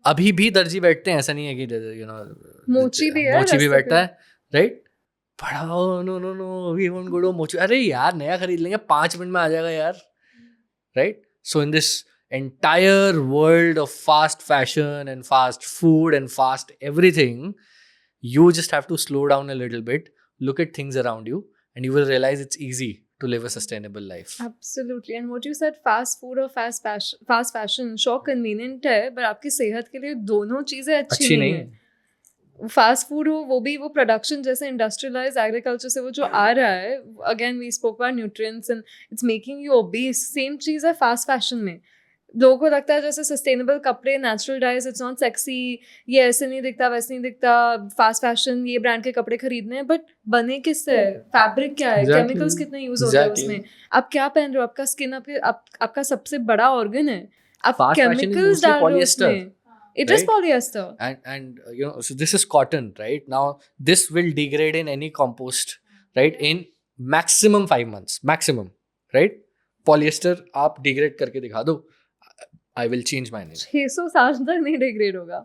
अभी भी दर्जी बैठते हैं, ऐसा नहीं है कि मोची भी है, मोची भी रस्ते बैठता पे. है, राइट? पढ़ाओ, no we won't go to मोची. अरे यार नया खरीद लेंगे, 5 मिनट में आ जाएगा यार, right? So in this entire world of fast fashion and fast food and fast everything, you just have to slow down a little bit, look at things around you, and you will realize it's easy to live a sustainable life. Absolutely. And what you said, fast food or fast fashion, sure convenient है, but आपकी सेहत के लिए दोनों चीजें अच्छी नहीं है. फास्ट फूड हो, वो भी वो प्रोडक्शन जैसे इंडस्ट्रियलाइज एग्रीकल्चर से वो जो आ रहा है, again we spoke about nutrients and it's making you obese. Same चीज़ है फास्ट फैशन में. लोगों को लगता है जैसे सस्टेनेबल कपड़े, natural dyes, it's not sexy, ये ऐसे नहीं दिखता, वैसे नहीं दिखता, फास्ट फैशन, ये ब्रांड के कपड़े खरीदने हैं, बट बने किससे? फैब्रिक क्या है? केमिकल्स कितने यूज होते हैं उसमें? आप क्या पहन रहे हो? आपका स्किन आपका सबसे बड़ा ऑर्गन है. आप केमिकल्स डाल रहे हो उसमें. It is polyester. And so this is cotton, right? Now this will degrade in any compost right? In maximum 5 months, maximum, right? Polyester आप degrade करके दिखा दो, I will change my name. 600 साल तक नहीं डिग्रेड होगा.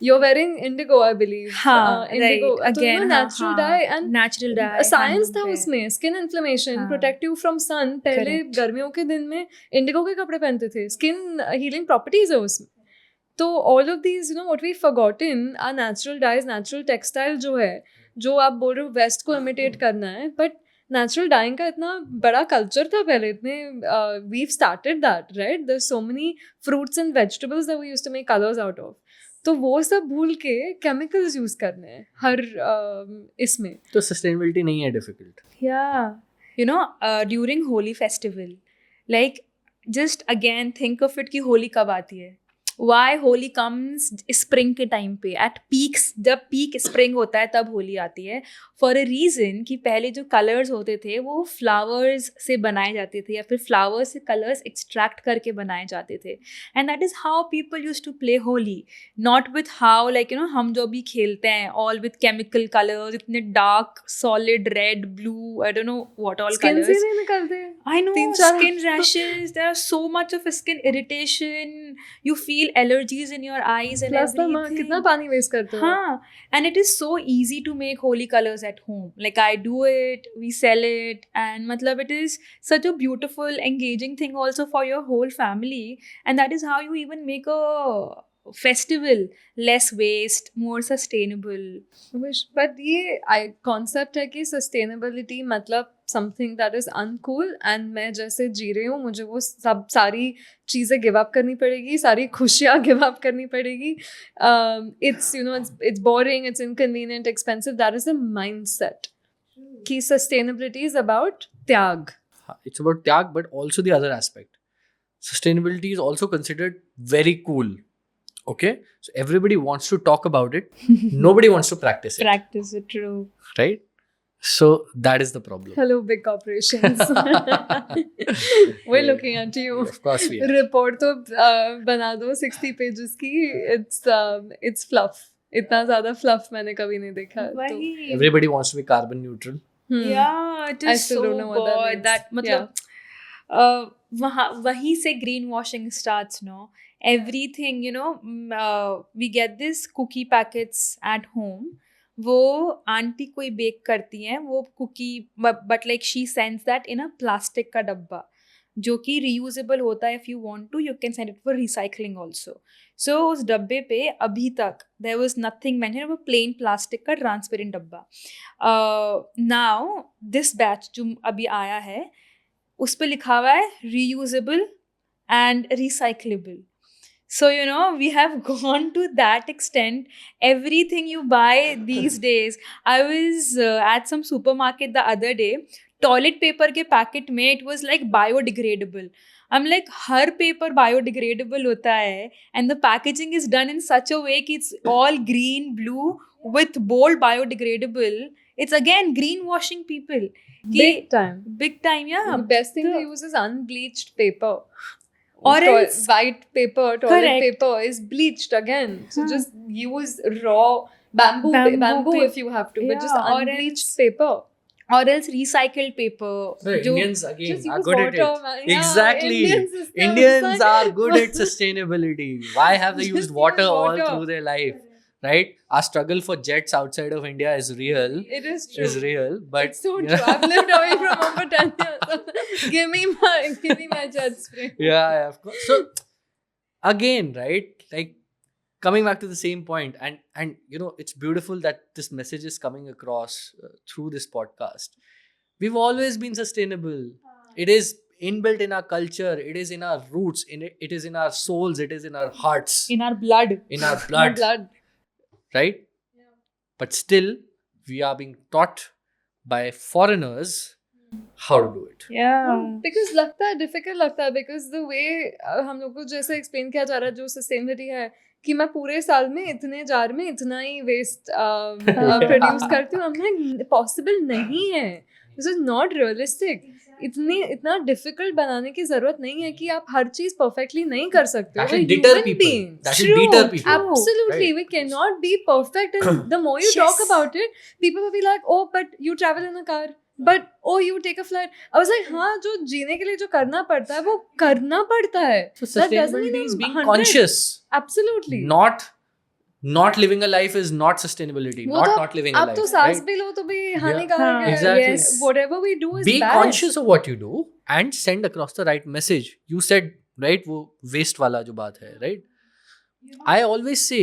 You're wearing indigo, I believe. हाँ, indigo. right. तो you know, Again, natural dye and natural dye. Science था handloom पे. उसमें. स्किन इन्फ्लेमेशन, हाँ. Protect you from sun. पहले Correct. गर्मियों के दिन में इंडिगो के कपड़े पहनते थे. स्किन हीलिंग प्रॉपर्टीज है उसमें. तो all of these, you know, what we forgotten are natural dyes, natural textile जो है, जो आप बोल रहे हो वेस्ट को इमिटेट करना है, बट नेचुरल डाइंग का इतना बड़ा कल्चर था पहले. इतने we started that, right? There so many fruits and vegetables that we used to make colours out of. तो वो सब भूल के केमिकल्स यूज करने हैं हर इसमें. तो sustainability नहीं है difficult. Yeah. You know, during Holi festival, like, just again think of it कि होली कब आती है. Why होली comes spring के टाइम पे, at peaks, जब peak spring होता है तब होली आती है. For a reason कि पहले जो colors होते थे वो flowers से बनाए जाते थे या फिर flowers से colors extract करके बनाए जाते थे. And that is how people used to play Holi. Not with how, like, you know, हम जो भी खेलते हैं all with chemical colors, इतने dark, solid red, blue, I don't know what all skin से colors. नहीं निकलते. I know, 3-4 skin rashes, there are so much of skin irritation, you feel allergies in your eyes and plus everything. कितना पानी waste करते हो. हाँ, and it is so easy to make holy colors at home. Like, I do it, we sell it, and matlab it is such a beautiful, engaging thing also for your whole family. And that is how you even make a festival less waste, more sustainable. But ये concept है कि sustainability मतलब something that is uncool. And मैं जैसे जी रही हूँ, मुझे वो सब सारी चीज़ें गिव अप करनी पड़ेगी, सारी खुशियाँ गिव अप करनी पड़ेगी. It's, you know, it's boring, it's inconvenient, expensive. That is a mindset कि सस्टेनेबिलिटी इज अबाउट त्याग. It's about त्याग, but also the other aspect. Sustainability is also considered very cool. Okay? So everybody wants to talk about it. Nobody wants to practice it. Practice it, true. Right? So that is the problem. Hello, big corporations. We're looking at you. Of course we are. Report तो बना दो 60 pages की. It's fluff. इतना ज्यादा fluff मैंने कभी नहीं देखा. तो वही. Everybody wants to be carbon neutral. Yeah, it I is still so don't know what that good. means. That मतलब वहीं से green washing starts, no? Everything, you know, we get this cookie packets at home. वो aunty कोई bake करती हैं वो cookie, but like she sends that in a plastic का डब्बा जो कि रीयूजेबल होता है. If you want to, you can send it for recycling also. So उस डब्बे पे अभी तक देयर वाज नथिंग मेंशन, वो प्लेन प्लास्टिक का ट्रांसपेरेंट डब्बा. नाउ दिस बैच जो अभी आया है उस पे लिखा हुआ है reusable and recyclable. So, you know, we have gone to that extent. Everything you buy these days. I was at some supermarket the other day. Toilet paper के packet में it was like biodegradable. I'm like, her paper biodegradable होता है, and the packaging is done in such a way कि it's all green, blue with bold biodegradable. It's again greenwashing people. big time. Big time, yeah. The best thing to use is unbleached paper. Or else, white paper, toilet Correct. paper is bleached again. So just use raw bamboo Bamboo if you have to, but just Yeah, or unbleached else- paper. or else recycled paper. Right, जो- Indians again Just are use good water, at it. man. Yeah, Exactly. Indian system, Indians it's like- are good at sustainability. Why have they Just used use water all water. through their life? Right? Our struggle for jets outside of India is real. It is true. Is real, but It's so true. I've lived away from home for 10 years. Give me my jet spray. yeah, of course. So again, right? Like coming back to the same point, and you know, it's beautiful that this message is coming across through this podcast. We've always been sustainable. It is inbuilt in our culture. It is in our roots. It is in our souls. It is in our hearts. in our blood. In our My blood. blood. Right? But still, we are being taught by foreigners how to do it. Yeah. Because लगता है difficult लगता है because the way हम लोग को जैसे explain किया जा रहा है जो सस्टेनेबिलिटी है कि मैं पूरे साल में इतने जार में इतना ही वेस्ट प्रोड्यूस करती हूँ. हमने पॉसिबल नहीं है. This is not realistic. इतना डिफिकल्ट बनाने की जरूरत नहीं है कि आप हर चीज परफेक्टली नहीं कर सकते. That will deter people. That will deter people. Absolutely, Right. we cannot be perfect, and the more you talk Yes. about it, people will be like, "Oh, but you travel in a car. But oh, you take a flight. I was like, हाँ, जो जीने के लिए जो करना पड़ता है वो करना पड़ता है. So That doesn't mean sustainability is I'm being 100. conscious. Absolutely. Not living a life is not sustainability. वो तो Not living a आप life. तो सांस right? भी लो तो भी हानिकारक हाँ, है. exactly. Yes. Whatever we do is Be bad. conscious of what you do and send across the right message. You said, right, वो waste वाला जो बात है, right? I always say,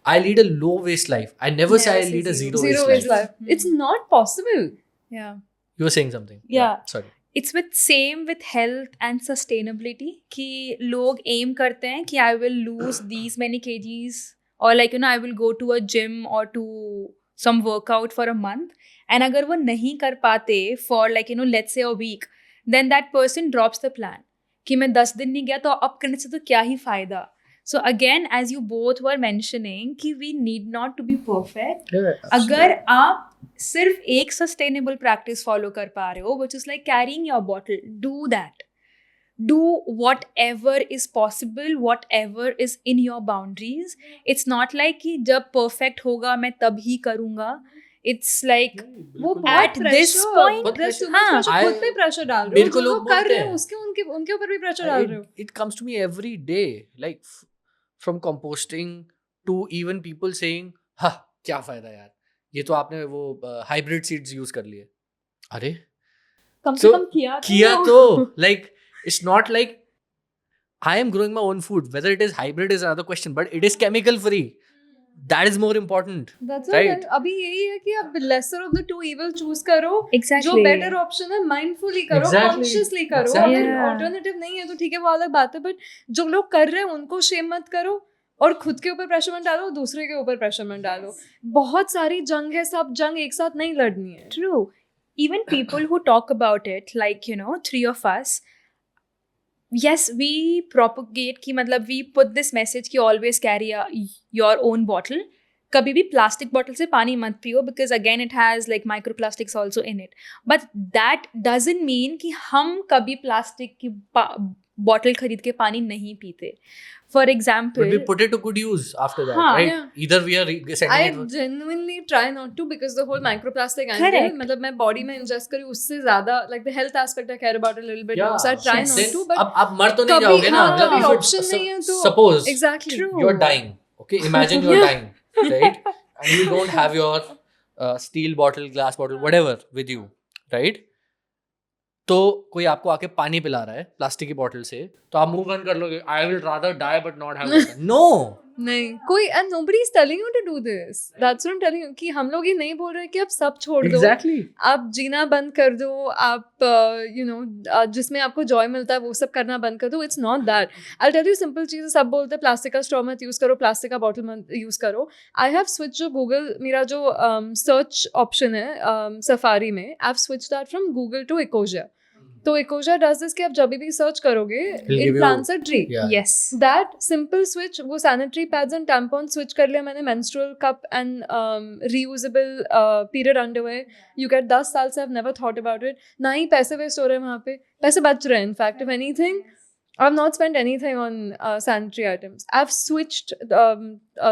I lead a low waste life. I never say I lead a zero Zero waste waste life. life. It's not possible. Yeah. You were saying something. Yeah. Sorry. It's same with health and sustainability कि लोग aim करते हैं कि I will lose these many kgs or like I will go to a gym or to some workout for a month, and अगर वो नहीं कर पाते for like let's say a week, then that person drops the plan कि मैं 10 दिन नहीं गया तो अब करने से तो क्या ही फायदा. So again, as you both were mentioning कि we need not to be perfect. अगर आप सिर्फ एक सस्टेनेबल प्रैक्टिस फॉलो कर पा रहे हो which is like carrying your bottle, do that. Do whatever is possible, whatever is in your boundaries. It's not like कि जब perfect होगा मैं तब ही करूँगा. It's like वो at this point, हाँ, खुद पे प्रेशर डाल रहे मेरे हो. को जो लोग लोग कर बोलते रहे हैं हैं. उसके उनके ऊपर भी प्रेशर डाल रहे हो. It comes to me every day, like from composting to even people saying, "हाँ, क्या फायदा यार? ये तो आपने वो हाइब्रिड सीड्स यूज कर लिए." अरे कम से कम किया तो like it's not like I am growing my own food. Whether it is hybrid is another question, but it is chemical free. That is more important. That's right. right. अभी यही है कि आप lesser of the two evil choose करो. exactly. जो better option है mindfully करो, Exactly. consciously करो. Exactly. अगर Yeah. alternative नहीं है तो ठीक है वो अलग बात है, but जो लोग कर रहे हैं उनको shame मत करो और खुद के ऊपर प्रेशर मत डालो, दूसरे के ऊपर प्रेशर मत डालो. बहुत सारी जंग है, सब जंग एक साथ नहीं लड़नी है. True. Even people who talk about it, like three of us, yes, we propagate कि मतलब we put this message कि always carry your own bottle. कभी भी प्लास्टिक बॉटल से पानी मत पियो because again it has like microplastics also in it. But that doesn't mean कि हम कभी प्लास्टिक की बॉटल खरीद के पानी नहीं पीते. For example, But we put it to good use after that, हाँ, right? yeah. Either we are sending I it. genuinely try not to because the whole microplastic angle, Correct. मतलब मैं body में ingest करूँ उससे ज़्यादा like the health aspect I care about a little bit more, so I try yes. not to. But अब आप मर तो नहीं कभी जाओगे ना. हाँ, मतलब कभी if it- option नहीं है तो suppose exactly True. you're dying. Okay, imagine you're dying, right? And you don't have your steel bottle, glass bottle, whatever with you, right? तो कोई आपको आके पानी पिला रहा है प्लास्टिक की बॉटल से, तो आप मुंह बंद कर लोगे. I will rather die but not have water. No, नहीं कोई and nobody is telling you to do this. That's what I'm telling you कि हम लोग ये नहीं बोल रहे कि आप सब छोड़ दो. एग्जैक्टली. आप जीना बंद कर दो. आप जिसमें आपको जॉय मिलता है वो सब करना बंद कर दो. It's not that. I'll tell you simple चीज़ें. सब बोलते हैं प्लास्टिक का स्ट्रॉ मत यूज़ करो, प्लास्टिक का बॉटल मत यूज़ करो. I have switched जो गूगल मेरा जो सर्च ऑप्शन है सफारी में, I've switched that from Google to Ecosia. तो Ecosia does this कि आप जब भी सर्च करोगे give it you- plants a tree. yes. That simple switch, वो sanitary pads and tampons switch कर लिया मैंने, menstrual cup and reusable period underwear. You get 10 साल से I've never thought about it. ना ही पैसे वेस्ट हो रहे हैं वहाँ पे, पैसे बच रहे हैं. In fact, if anything, I've not spent anything on sanitary items. I've switched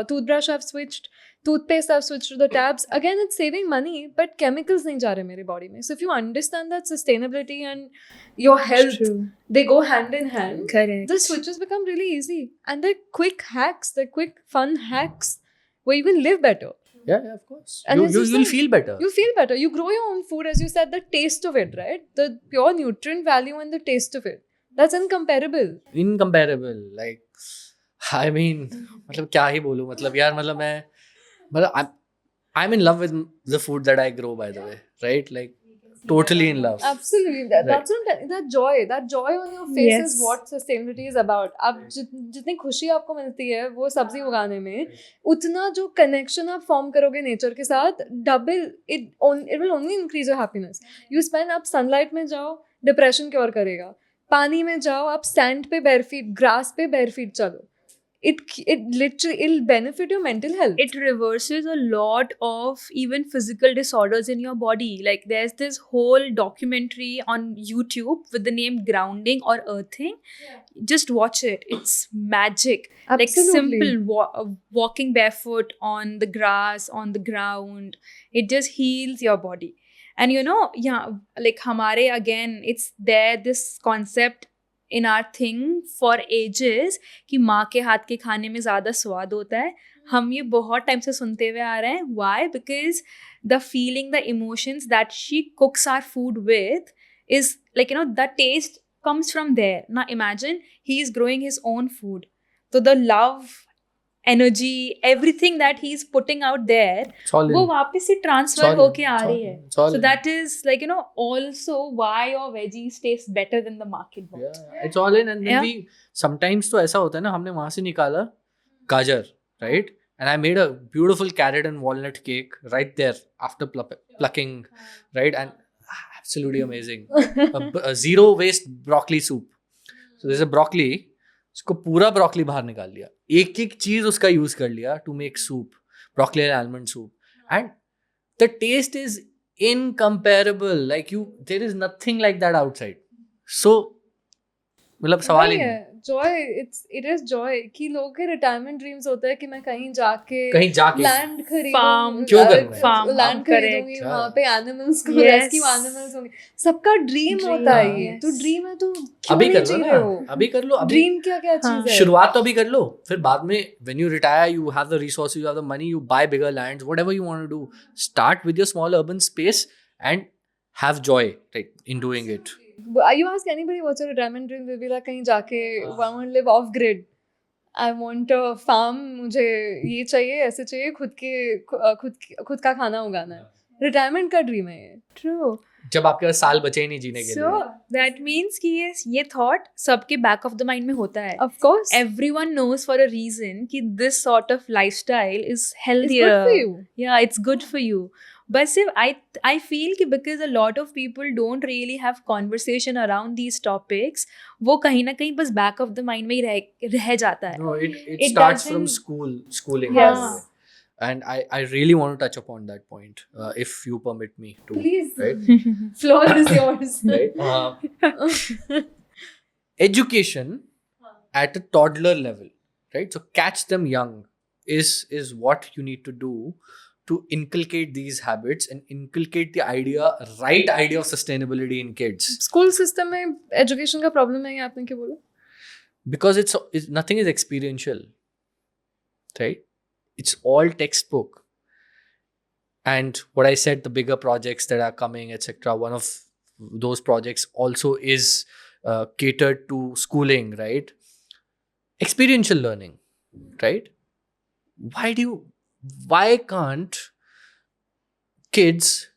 toothbrush. I've switched toothpaste. I've switched to the tabs. Again, it's saving money, but chemicals नहीं जा रहे मेरे body में. So if you understand that sustainability and your health, True. they go hand in hand. Correct. The switches become really easy, and they're quick hacks. They're quick, fun hacks where you can live better. Yeah, of course. And You as you you'll said, feel better. You feel better. You grow your own food, as you said. The taste of it, right? The pure nutrient value and the taste of it. That's incomparable. Incomparable. Like, I mean, मतलब क्या ही बोलूं. मतलब यार, मतलब I'm in love with the food that I grow, by the way, right? Like, totally in love. Absolutely. That's what I'm telling. That joy on your face Yes. is what sustainability is about. अब जितनी खुशी आपको मिलती है वो सब्जी उगाने में, उतना जो connection आप form करोगे nature के साथ, double it will only increase your happiness. You spend आप sunlight में जाओ, depression क्योर करेगा. पानी में जाओ, आप sand पे bare feet, grass पे bare feet चलो. It literally it'll benefit your mental health. It reverses a lot of even physical disorders in your body. Like there's this whole documentary on YouTube with the name Grounding or Earthing. Just watch it. It's magic. Like Absolutely. simple walking barefoot on the grass, on the ground. It just heals your body. And yeah, like hamare again, it's there this concept in our thing for ages कि माँ के हाथ के खाने में ज़्यादा स्वाद होता है. हम ये बहुत टाइम से सुनते हुए आ रहे हैं. Why? Because the feeling, the emotions that she cooks our food with is like, the taste comes from there. Now imagine he is growing his own food. So the love, energy, everything that he's putting out there, It's all वो in. वापस से It's transfer all in. होके आ It's all रही in. है. It's all So in. that is like, also why your veggies taste better than the market ones. Yeah, it's all in. And then Yeah. we sometimes तो ऐसा होता है ना, हमने वहां से निकाला गाजर, right? And I made a beautiful carrot and walnut cake right there after plucking, right? And absolutely amazing. A zero waste broccoli soup. So there's a broccoli, उसको पूरा broccoli बाहर निकाल लिया, एक एक चीज उसका यूज कर लिया to make soup, broccoli and almond soup, and the taste is incomparable. Like there is nothing like that outside. So मतलब सवाल ही नहीं. जॉय इट इज जॉय कि लोगों के रिटायरमेंट ड्रीम्स होता है कि मैं कहीं जाके लैंड Farm, क्यों करना है? Farm, लैंड खरीदूंगी, correct. वहां पे एनिमल्स को Yes. रेस्क्यू एनिमल्स होंगे. सबका ड्रीम Dream, होता है ये. yes. तो ड्रीम है तो क्यों अभी नहीं कर लो जी ना, रहे हो? अभी कर लो. अभी ड्रीम क्या क्या हाँ. चीज है? शुरुआत तो अभी कर लो, फिर बाद में when you retire you have the resources, you have the money, you buy bigger lands, whatever you want to do. Start with your small urban space and have joy, right, in doing it. You ask anybody what's your retirement dream, they'll be like कहीं जाके I want to live off grid. I want a farm, मुझे ये चाहिए, ऐसे चाहिए, खुद का खाना उगाना है. रिटायरमेंट का ड्रीम है ये. True. जब आपके पास साल बचे ही नहीं जीने के So लिए. that means कि ये thought सबके back of the mind में होता है. Of course. Everyone knows for a reason कि this sort of lifestyle is It's healthier. good for you. Yeah, it's good for you. But सिर्फ I feel कि because a lot of people don't really have conversation around these topics, वो कहीं ना कहीं बस back of the mind में ही रह जाता है. No, it It starts from doesn't- schooling. Yes. by the way. And I really want to touch upon that point, if you permit me to. Please. Right? Floor is yours. Right? Education at a toddler level, right? So catch them young is what you need to do to inculcate these habits and inculcate the right idea of sustainability in kids. School system में education का problem है, आपने क्या बोला? Because it's nothing is experiential, right? It's all textbook. And what I said, the bigger projects that are coming, etc., one of those projects also is catered to schooling, right? Experiential learning, right? Why can't kids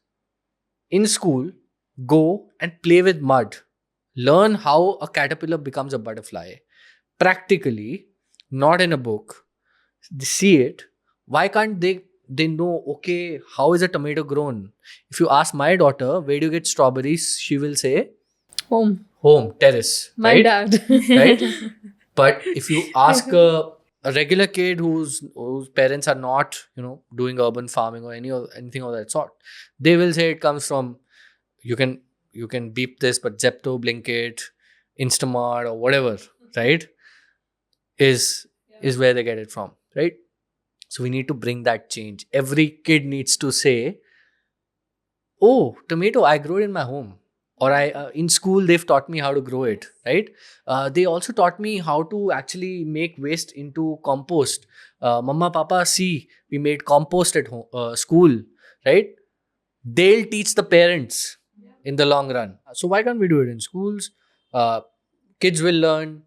in school go and play with mud, learn how a caterpillar becomes a butterfly practically, not in a book, see it? Why can't they know, okay, how is a tomato grown? If you ask my daughter, where do you get strawberries, she will say Home. terrace. My right? dad. Right? But if you ask a regular kid whose parents are not, doing urban farming or anything of that sort, they will say it comes from, you can beep this, but Zepto, Blinkit, Instamart or whatever, right? Is where they get it from, right? So we need to bring that change. Every kid needs to say, oh, tomato, I grow it in my home. Or in school, they've taught me how to grow it, right? They also taught me how to actually make waste into compost. Mama, Papa, see, we made compost at home, school, right? They'll teach the parents in the long run. So why can't we do it in schools? Kids will learn,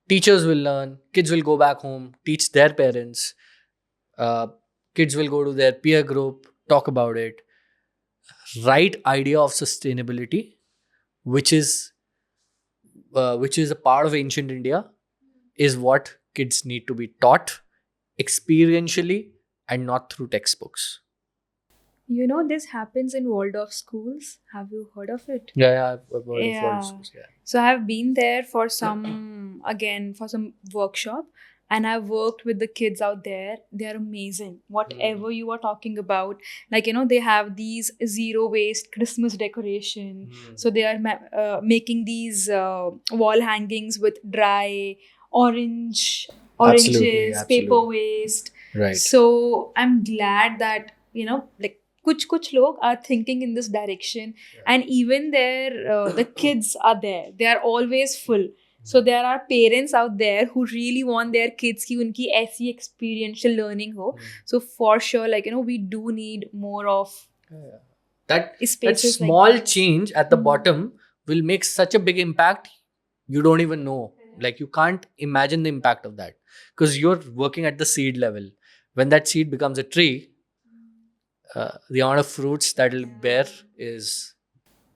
teachers will learn, kids will go back home, teach their parents. Kids will go to their peer group, talk about it. Right idea of sustainability, which is a part of ancient India, is what kids need to be taught experientially and not through textbooks. This happens in Waldorf schools. Have you heard of it? Yeah, I've heard of Yeah. schools, yeah. So I have been there for some workshop, and I've worked with the kids out there. They are amazing. Whatever you are talking about, like they have these zero waste Christmas decoration. So they are making these wall hangings with dry oranges, Absolutely. paper waste. Right. So I'm glad that like कुछ लोग are thinking in this direction, and even their the kids are there, they are always full. So there are parents out there who really want their kids की उनकी ऐसी experiential learning हो. So for sure, like, you know, we do need more of that spaces like small that. change at the bottom will make such a big impact you don't even know. Like, you can't imagine the impact of that, because you're working at the seed level. When that seed becomes a tree, the amount of fruits that will bear is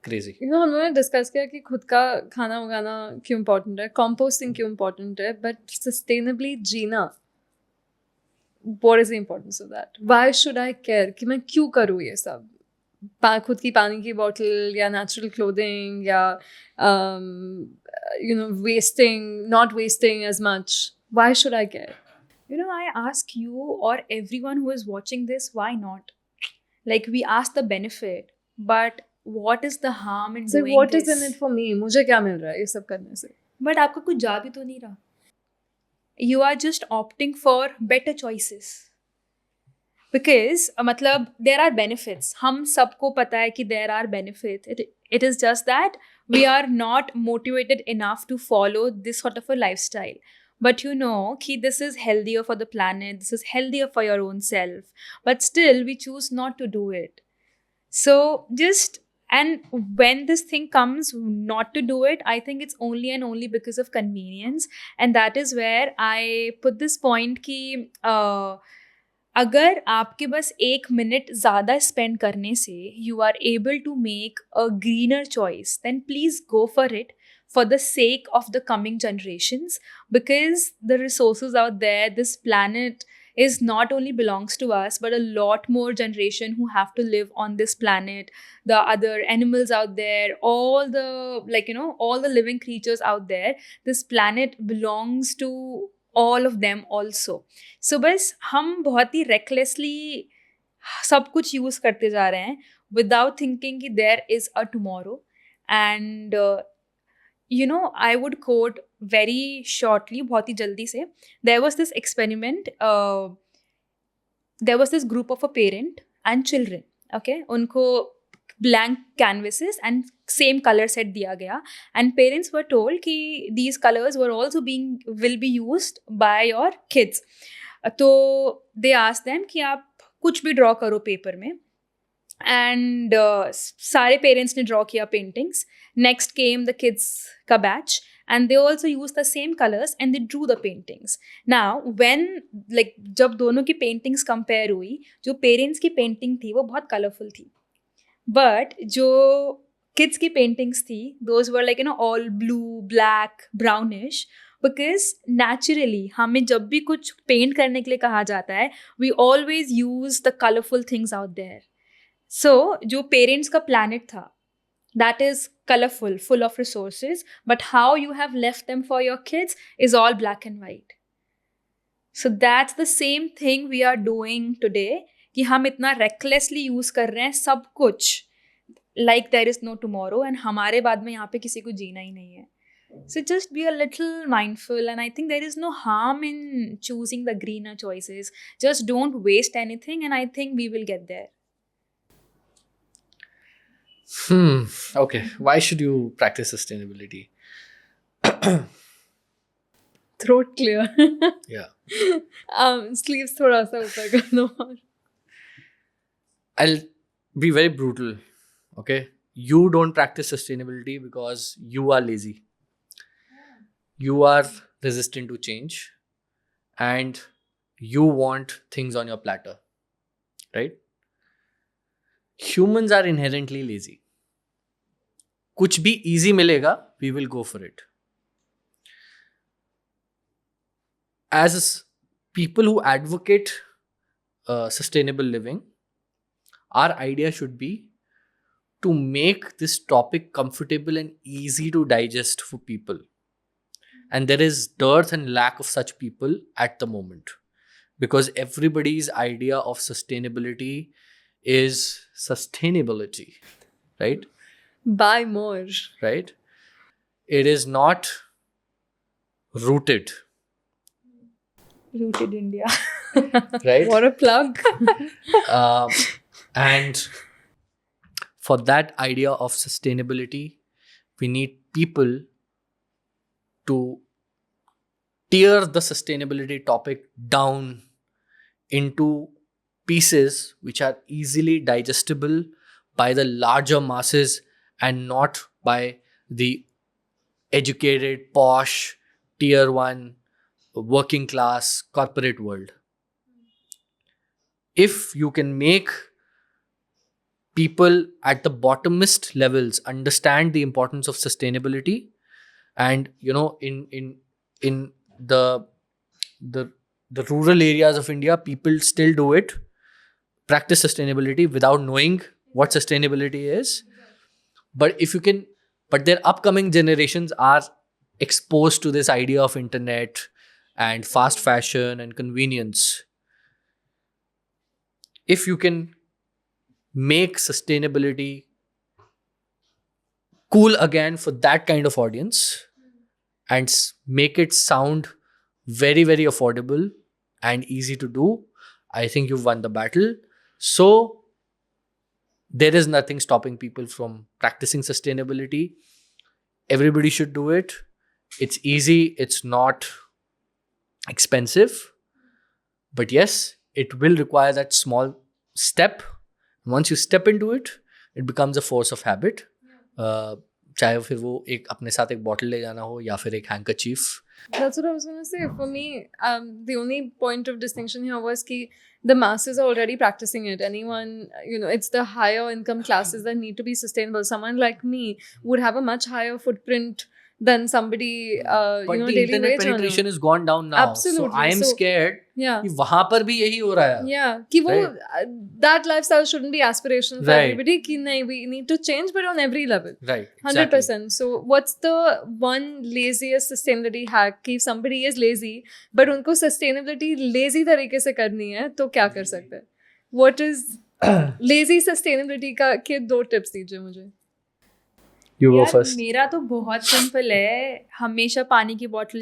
crazy. You know, हम लोगों ने discuss किया कि खुद का खाना उगाना क्यों इम्पोर्टेंट है, कंपोस्टिंग क्यों इम्पोर्टेंट है, बट सस्टेनेबली जीना, what is the importance of that? Why should I care कि मैं क्यों करूँ ये सब? खुद की पानी की बॉटल या नेचुरल क्लोथिंग या you know, not wasting as much. Why should I care? You know, I ask you or everyone who is watching this, why not? Like, we ask the benefit, but what is the harm in So doing what this? is in it for me? मुझे क्या मिल रहा है ये सब करने से? But आपका कुछ जा भी तो नहीं रहा. You are just opting for better choices. Because मतलब there are benefits. हम सबको पता है कि there are benefits. It is just that we are not motivated enough to follow this sort of a lifestyle. But you know कि this is healthier for the planet, this is healthier for your own self. But still we choose not to do it. So just, and when this thing comes not to do it, I think it's only and only because of convenience. And that is where I put this point कि अगर आपके बस 1 minute ज़्यादा spend करने से you are able to make a greener choice, then please go for it for the sake of the coming generations, because the resources out there, this planet is not only belongs to us, but a lot more generation who have to live on this planet, the other animals out there, all the, like, you know, all the living creatures out there. This planet belongs to all of them also. So बस हम बहुत ही recklessly सब कुछ use करते जा रहे हैं without thinking कि there is a tomorrow. And you know, I would quote very shortly, बहुत ही जल्दी से, there was this experiment, there was this group of a parent and children, okay, उनको blank canvases and same color set दिया गया, and parents were told कि these colors were also will be used by your kids. तो they asked them कि आप कुछ भी draw करो paper में, and सारे parents ने draw किया paintings. Next came the kids ka batch, and they also used the same colors and they drew the paintings. Now when, like, जब दोनों की paintings compare हुई, जो parents की painting थी वो बहुत colorful थी, but जो kids की paintings थी, those were, like, you know, all blue, black, brownish. Because naturally हमें जब भी कुछ paint करने के लिए कहा जाता है, we always use the colorful things out there. So जो parents का planet था, that is colorful, full of resources, but how you have left them for your kids is all black and white. So that's the same thing we are doing today, कि हम इतना recklessly use कर रहे हैं सब कुछ, like there is no tomorrow, and हमारे बाद में यहाँ पे किसी को जीना ही नहीं है. So just be a little mindful, and I think there is no harm in choosing the greener choices. Just don't waste anything, and I think we will get there. Okay, why should you practice sustainability? Throat clear. Yeah. Sleeves थोड़ा सा ऊपर कर दो और. I'll be very brutal, okay? You don't practice sustainability because you are lazy. You are resistant to change, and you want things on your platter, right? Humans are inherently lazy. कुछ भी easy मिलेगा, we will go for it. As people who advocate sustainable living, our idea should be to make this topic comfortable and easy to digest for people. And there is dearth and lack of such people at the moment, because everybody's idea of sustainability is sustainability, right? Buy more. Right? It is not rooted, Rooted India. right? What a plug. And for that idea of sustainability, we need people to tear the sustainability topic down into pieces which are easily digestible by the larger masses and not by the educated, posh, tier one, working class, corporate world. If you can make people at the bottomest levels understand the importance of sustainability, and in the the rural areas of India, people still do it, practice sustainability without knowing what sustainability is. But if you can, but their upcoming generations are exposed to this idea of internet and fast fashion and convenience. If you can make sustainability cool again for that kind of audience and make it sound very, very affordable and easy to do, I think you've won the battle. So there is nothing stopping people from practicing sustainability. Everybody should do it. It's easy, it's not expensive, but yes, it will require that small step. Once you step into it, it becomes a force of habit. चाहे फिर वो एक अपने साथ एक bottle ले जाना हो या फिर एक handkerchief. That's what I was going to say. For me, the only point of distinction here was that the masses are already practicing it. Anyone, it's the higher income classes that need to be sustainable. Someone like me would have a much higher footprint than somebody, but the daily internet wage penetration has gone down now. Absolutely. So I am scared Yeah. कि वहाँ पर भी यही हो रहा है. Yeah, कि वो Right. That lifestyle shouldn't be aspirational for Right. everybody. कि नहीं, we need to change, but on every level. Right. 100%. So what's the one laziest sustainability hack? कि if somebody is lazy, but उनको sustainability lazy तरीके से करनी है, तो क्या कर सकते हैं? What is lazy sustainability के 2 tips दीजिए मुझे. You go यार, first. मेरा तो बहुत सिंपल है. हमेशा पानी की बोतल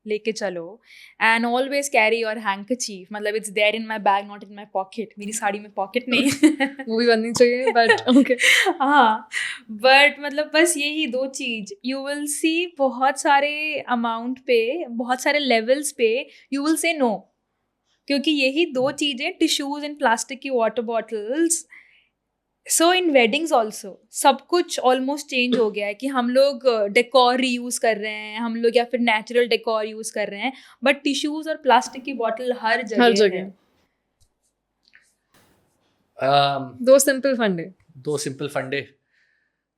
लेके चलो and always carry your handkerchief. मतलब it's there in my bag, not in my pocket. मेरी साड़ी में पॉकेट नहीं है. वो भी बननी चाहिए, बट ओके. हाँ, बट मतलब बस यही 2 चीज. यू विल सी बहुत सारे अमाउंट पे, बहुत सारे लेवल्स पे यू विल से नो, क्योंकि यही 2 चीजें, टिश्यूज एंड प्लास्टिक की वाटर बॉटल्स. सो इन वेडिंग्स ऑल्सो सब कुछ ऑलमोस्ट चेंज हो गया है कि हम लोग डेकोर रीयूज कर रहे हैं, हम लोग या फिर नेचुरल डेकोर यूज कर रहे हैं, बट टिश्यूज और प्लास्टिक की बॉटल हर जगह है. 2 सिंपल फंडे. 2 सिंपल फंडे.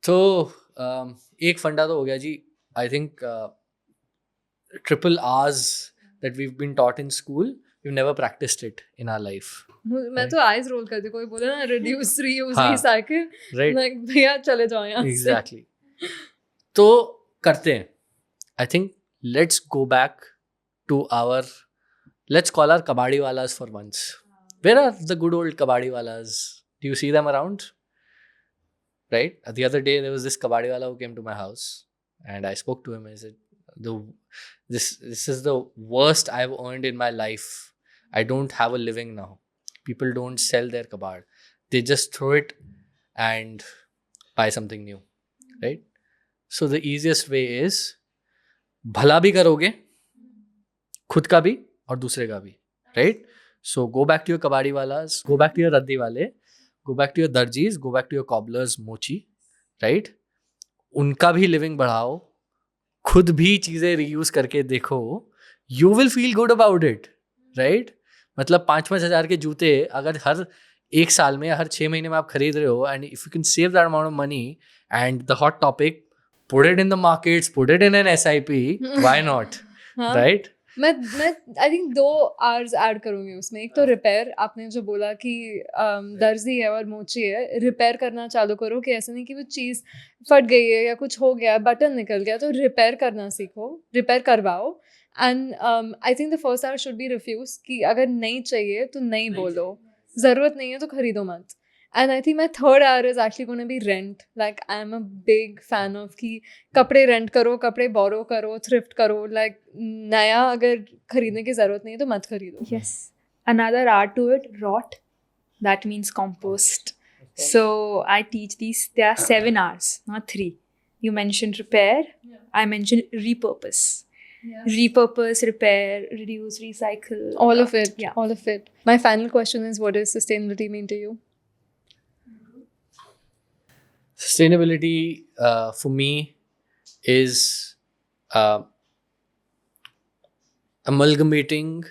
तो एक फंडा तो हो गया जी. I think triple R's that we've been taught in school, we've never practiced it in our life. मैं तो आईज रोल करती. कोई बोले ना रिड्यूस, रीयूज, हाँ. Recycle, Right. लाइक भैया चले जाओ यहाँ से. Exactly. तो करते हैं. I think let's go back to let's call our kabadi walas for once. Where are the good old kabadi walas? Do you see them around? Right? The other day there was this kabadi wala who came to my house and I spoke to him. I said, this is the worst I've earned in my life. I don't have a living now. People don't sell their kabad. They just throw it and buy something new. Right? So the easiest way is, भला भी करोगे, खुद का भी और दूसरे का भी. Right? So go back to your kabadi walas, go back to your raddi wale, go back to your darjis, go back to your cobblers, mochi. Right? उनका भी living बढ़ाओ, खुद भी चीज़ें रीयूज करके देखो. You will feel good about it. Right? मतलब 5-5 हज़ार के जूते अगर हर 1 साल में या हर 6 महीने में आप खरीद रहे हो, and if you can save that amount of money, and the hot topic, put it in the markets, put it in an SIP, why not? हाँ. Right? मैं आई थिंक 2 आवर्स ऐड करूँगी उसमें. एक तो रिपेयर. आपने जो बोला कि दर्जी है और मोची है, रिपेयर करना चालू करो. कि ऐसा नहीं कि वो चीज़ फट गई है या कुछ हो गया, बटन निकल गया, तो रिपेयर करना सीखो, रिपेयर करवाओ. And I think the first hour should be refuse. कि अगर नहीं चाहिए तो नहीं बोलो, ज़रूरत नहीं है तो खरीदो मत. And I think my 3rd hour is actually going to be rent. Like I'm a big fan of कि कपड़े रेंट करो, कपड़े बोरो करो, थ्रिफ्ट करो. Like नया अगर खरीदने की ज़रूरत नहीं है तो मत खरीदो. Yes. Another R to it, rot. That means compost. So I teach these. There are 7 R's, not 3. You mentioned repair. I mentioned repurpose. Repurpose, repair, reduce, recycle. All of it. Yeah. All of it. My final question is, what does sustainability mean to you? Sustainability for me is amalgamating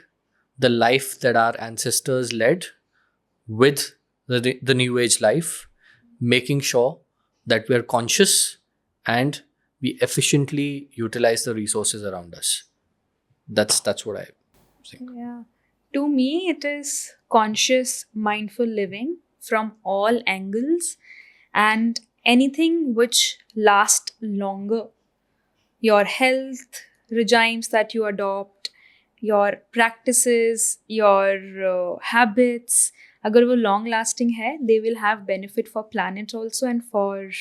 the life that our ancestors led with the new age life, making sure that we're conscious and we efficiently utilize the resources around us. That's what I think. Yeah. To me, it is conscious, mindful living from all angles and anything which lasts longer. Your health regimes that you adopt, your practices, your habits, अगर वो long lasting है, they will have benefit for planet also and for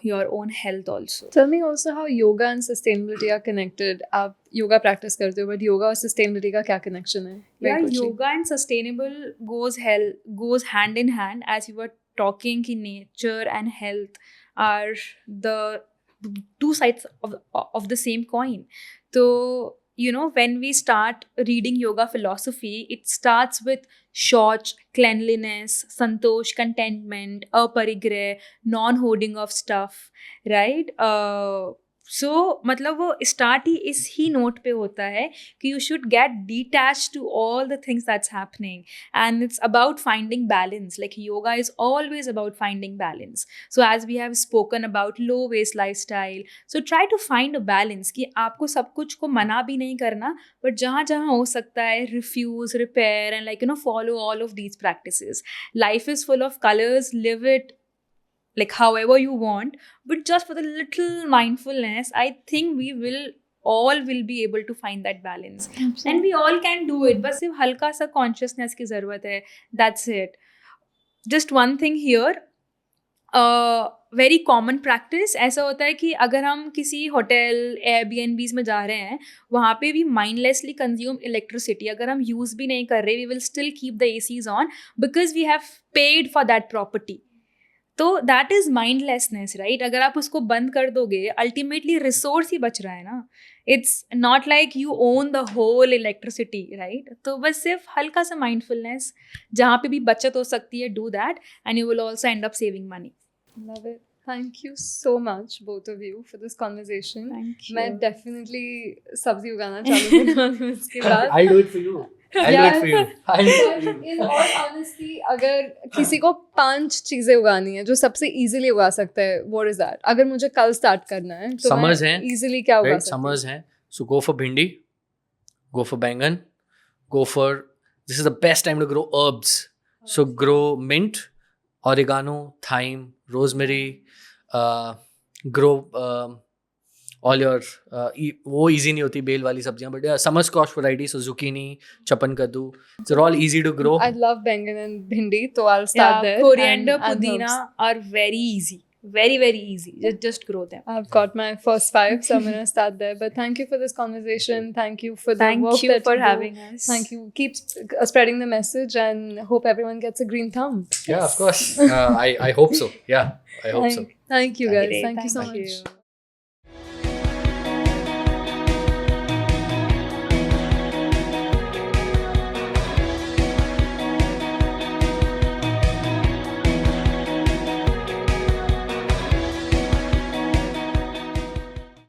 your own health also. Tell me also how yoga and sustainability are connected. आप yoga practice करते हो, but yoga और sustainability का क्या connection है? Very Yeah, quickly. yoga and sustainable goes hand in hand. As you were talking, ki nature and health are the two sides of the same coin. So, you know, when we start reading yoga philosophy, it starts with shauch, cleanliness, santosh, contentment, aparigrah, non-hoarding of stuff, right? So मतलब वो start ही इस ही note पे होता है कि you should get detached to all the things that's happening, and it's about finding balance. Like yoga is always about finding balance. So as we have spoken about low waste lifestyle, so try to find a balance कि आपको सब कुछ को मना भी नहीं करना, but जहाँ जहाँ हो सकता है refuse, repair, and like, you know, follow all of these practices. Life is full of colors, live it like however you want, but just for the little mindfulness, I think we will all will be able to find that balance. And we all can do it. बस सिर्फ हल्का सा consciousness की ज़रूरत है. That's it. Just one thing here. Very common practice ऐसा होता है कि अगर हम किसी होटल Airbnbs में जा रहे हैं, वहाँ पे भी mindlessly consume electricity. अगर हम use भी नहीं कर रहे, we will still keep the ACs on because we have paid for that property. तो दैट इज माइंडलेसनेस, राइट? अगर आप उसको बंद कर दोगे, अल्टीमेटली रिसोर्स ही बच रहा है ना. It's not like you own the whole electricity, right? तो बस सिर्फ हल्का सा माइंडफुलनेस, जहाँ पे भी बचत हो सकती है, do that and you will also and up saving money. Love it. Thank you so much, both of you, for this conversation. Thank you. मैं definitely सब्जी उगाना चालू करूँगा इसके बाद. I'll do it for you. I'll do it for you. I'll do it for you. In all honesty, अगर किसी को 5 चीजें उगानी है जो सबसे easily उगा सकता है, what is that? अगर मुझे कल start करना है तो Summers मैं हैं, easily क्या उगा Right? सकती हूँ? Summers हैं. So go for bhindi, go for bangan, go for, this is the best time to grow herbs. So grow mint, oregano, thyme, rosemary, grow all your वो easy नहीं होती बेल वाली सब्जियां, but summer squash variety, so zucchini, chapan kaddu, they're all easy to grow. I love bangan and bhindi, so I'll start there. Coriander, and pudina herbs. are very easy. Very easy. Just grow them. I've got my first 5, so I'm going to start there. But thank you for this conversation. Thank you for the Thank work you that for you do. having us. Thank you. Keep spreading the message and hope everyone gets a green thumb. Yeah, of course. I hope so. Yeah, I hope so. Thank you guys. Great. Thank you so much. you.